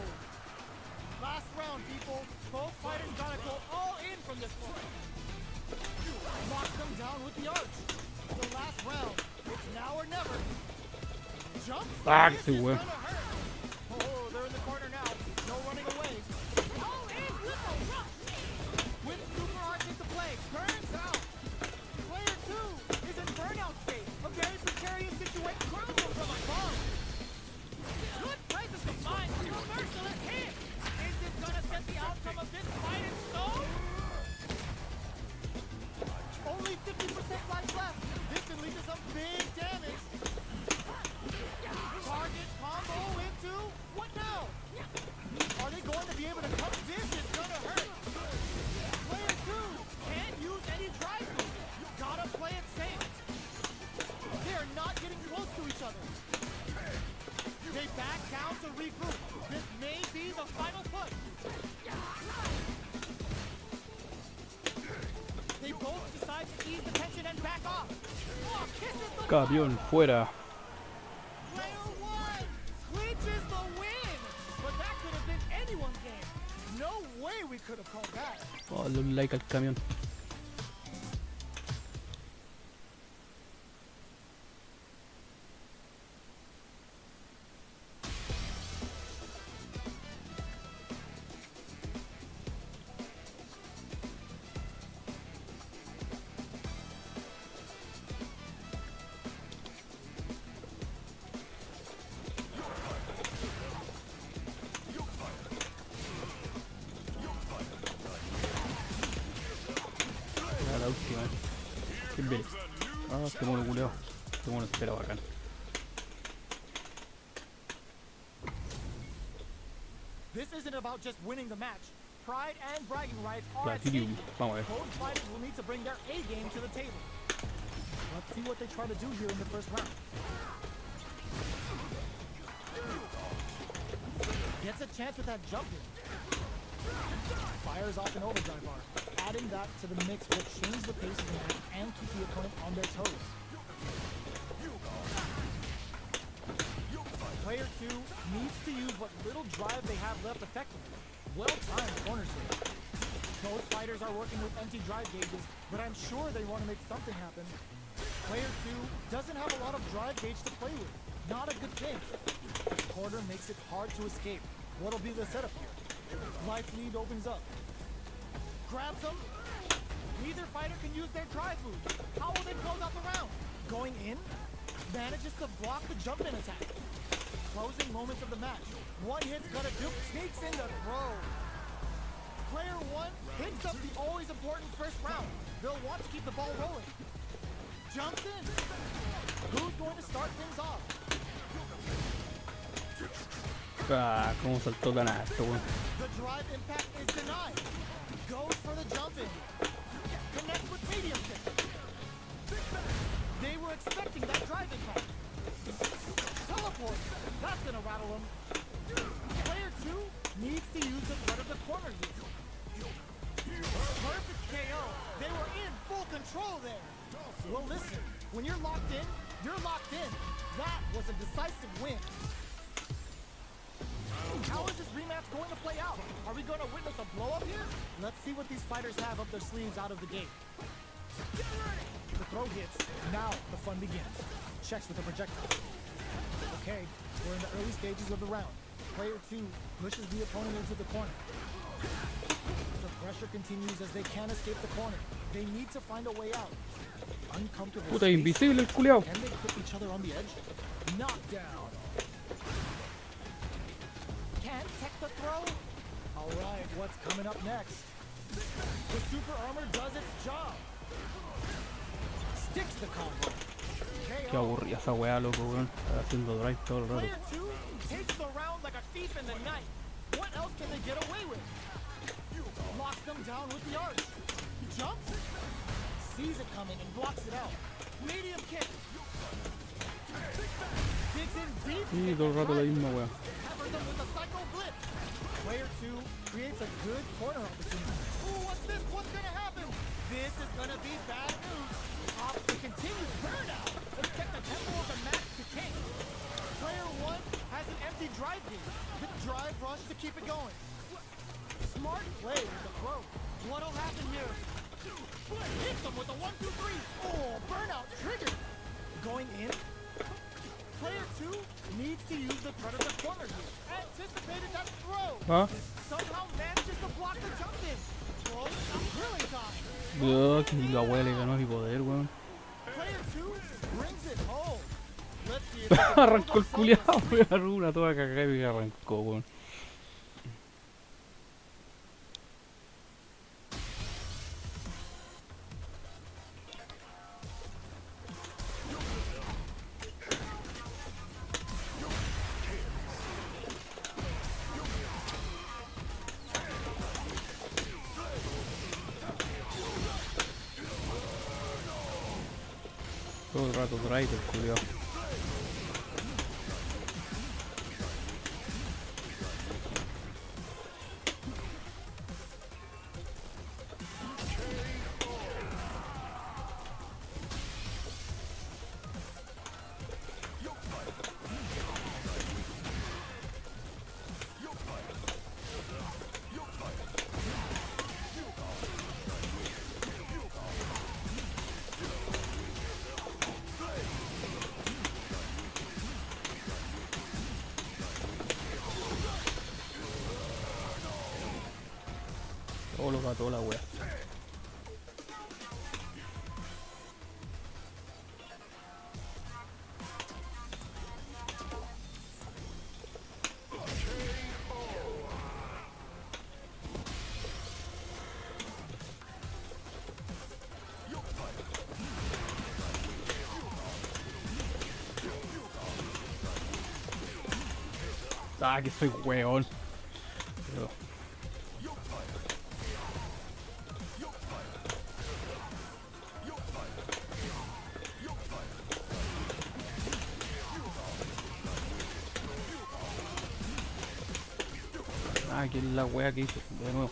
Last round, people. Both fighters gotta go all in from this point. Knocks them down with the arch. The last round. It's now or never. Jump. Ah, This qué is huevo. gonna hurt. Oh, they're in the corner now. No running away. All in with a rush. With super arch into play. Burns out. Player 2 is in burnout state. A very precarious situation. Crowns them from above. Good presence of mind. A merciless hit. Is this gonna set the outcome of this fight in stone? Only 50% life left. This can lead to some big damage. Target combo into what now? Are they going to be able to come? This is gonna hurt. Player 2 can't use any drive moves. Gotta play it safe. They are not getting close to each other. They back down to regroup. This may be the final push. They both decide to ease the tension and back off. Oh, kisses the Camión fuera. Player 1 clinches the win. But that could have been anyone's game. No way we could have called that. Oh, dale un like al camión. Ya la última. ¿Quién viene? Ah, este mono culeado. Este mono espera bacán. This isn't about just winning the match. Pride and bragging rights are at stake. Platinum. Vamos a ver. Both fighters will need to bring their A game to the table. Let's see what they try to do here in the first round. Gets a chance with that jump in. Fires off an overdrive bar. Adding that to the mix will change the pace of the match and keep the opponent on their toes. to use what little drive they have left effectively. Well-timed corner save. Both fighters are working with empty drive gauges, but I'm sure they want to make something happen. Player 2 doesn't have a lot of drive gauge to play with. Not a good thing. The corner makes it hard to escape. What'll be the setup here? Life lead opens up. Grabs him. Neither fighter can use their drive move. How will they close out the round? Going in, manages to block the jump-in attack. Closing moments of the match. One hit's gonna do. Sneaks in the throw. Player 1 picks up the always important first round. They'll want to keep the ball rolling. Jumps in. Who's going to start things off? Ah, cómo saltó tan alto, weón. The drive impact is denied. Goes for the jump in. Connects with medium kick. They were expecting that drive impact. Teleport. That's gonna rattle them. Player 2 needs to use the threat of the corner here. Perfect KO. They were in full control there. Well, listen. When you're locked in, you're locked in. That was a decisive win. How is this rematch going to play out? Are we going to witness a blow-up here? Let's see what these fighters have up their sleeves out of the gate. The throw hits. Now the fun begins. Checks with the projectile. Okay, we're in the early stages of the round. Player 2 pushes the opponent into the corner. The pressure continues as they can't escape the corner. They need to find a way out. Uncomfortable. Puta, invisible el culiao. Can they put each other on the edge? Knockdown. Can't tech the throw? Alright, what's coming up next? The super armor does its job. Sticks the combo. Qué aburrida esa weá, loco, weón. Está haciendo drive todo el rato. Player 2 takes the round like a thief in the night. What else can they get away with? Locks them down with the arch. Jumps. Sees it coming and blocks it out. Medium kick. Digs in deep. Sí, todo el rato la misma weá. Covers them with a psycho blitz. Player 2 creates a good corner opportunity. Ooh, what's this? What's gonna happen? This is gonna be bad news. Opts to continue burnout. Let's get the tempo of the match to king. Player 1 has an empty drive gauge. The drive rush to keep it going. Smart play with the throw. What'll happen here? Hits them with a 1-2-3. Oh, burnout triggered. Going in. Player 2 needs to use the threat of the corner here. Anticipated that throw. Ah, Somehow manages to block the jump in. Throw a drilling time. Dios, que la weá le ganó a mi poder, weón. Player 2 brings it home. Let's see if they can Arrancó el build culiao, weón. Una toda cagada y me arrancó, weón. Todo el rato drive el culiao. Todo lo mató la wea. Ah, que soy weón. Pero... Ah, que es la wea que hice, de nuevo.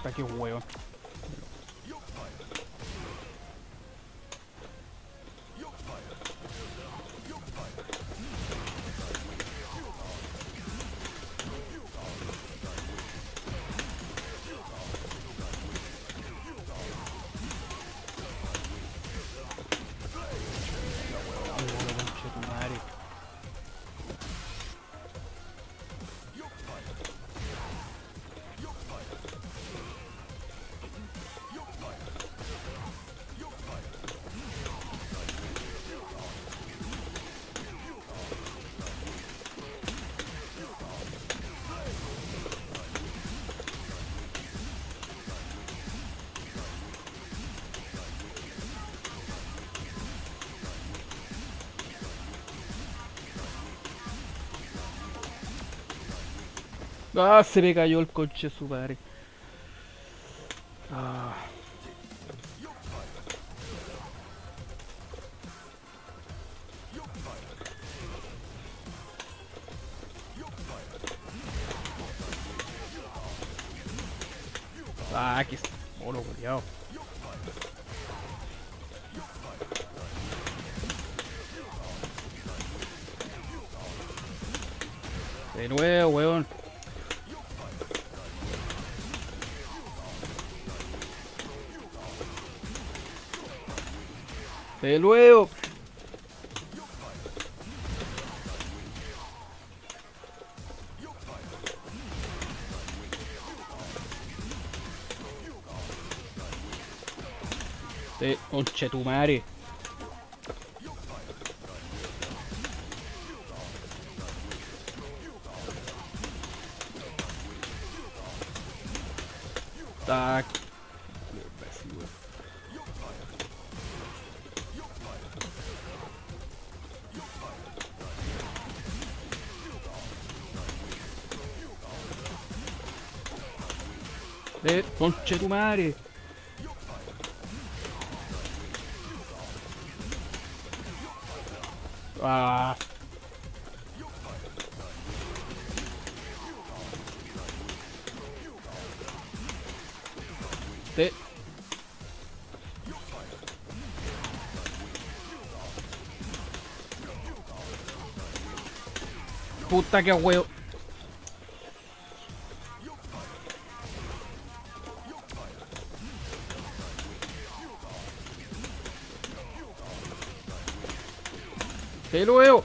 Puta que hueón. Ah, se me cayó el coche su padre. Ah. Ah, que moro, culiao. De nuevo, weón. De nuevo. De conchetumare. Tac. Conchetumare. Ah. Te. Puta que huevo. De nuevo.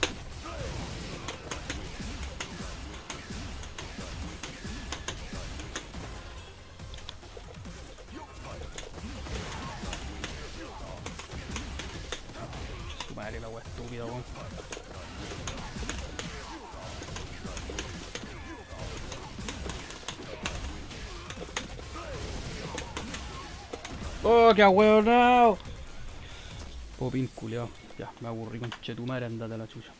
Su madre, la wea estúpida, weón. Oh, qué huevo, no. Popín culeado. Ya, me aburrí con chetumare, andate a la chucha.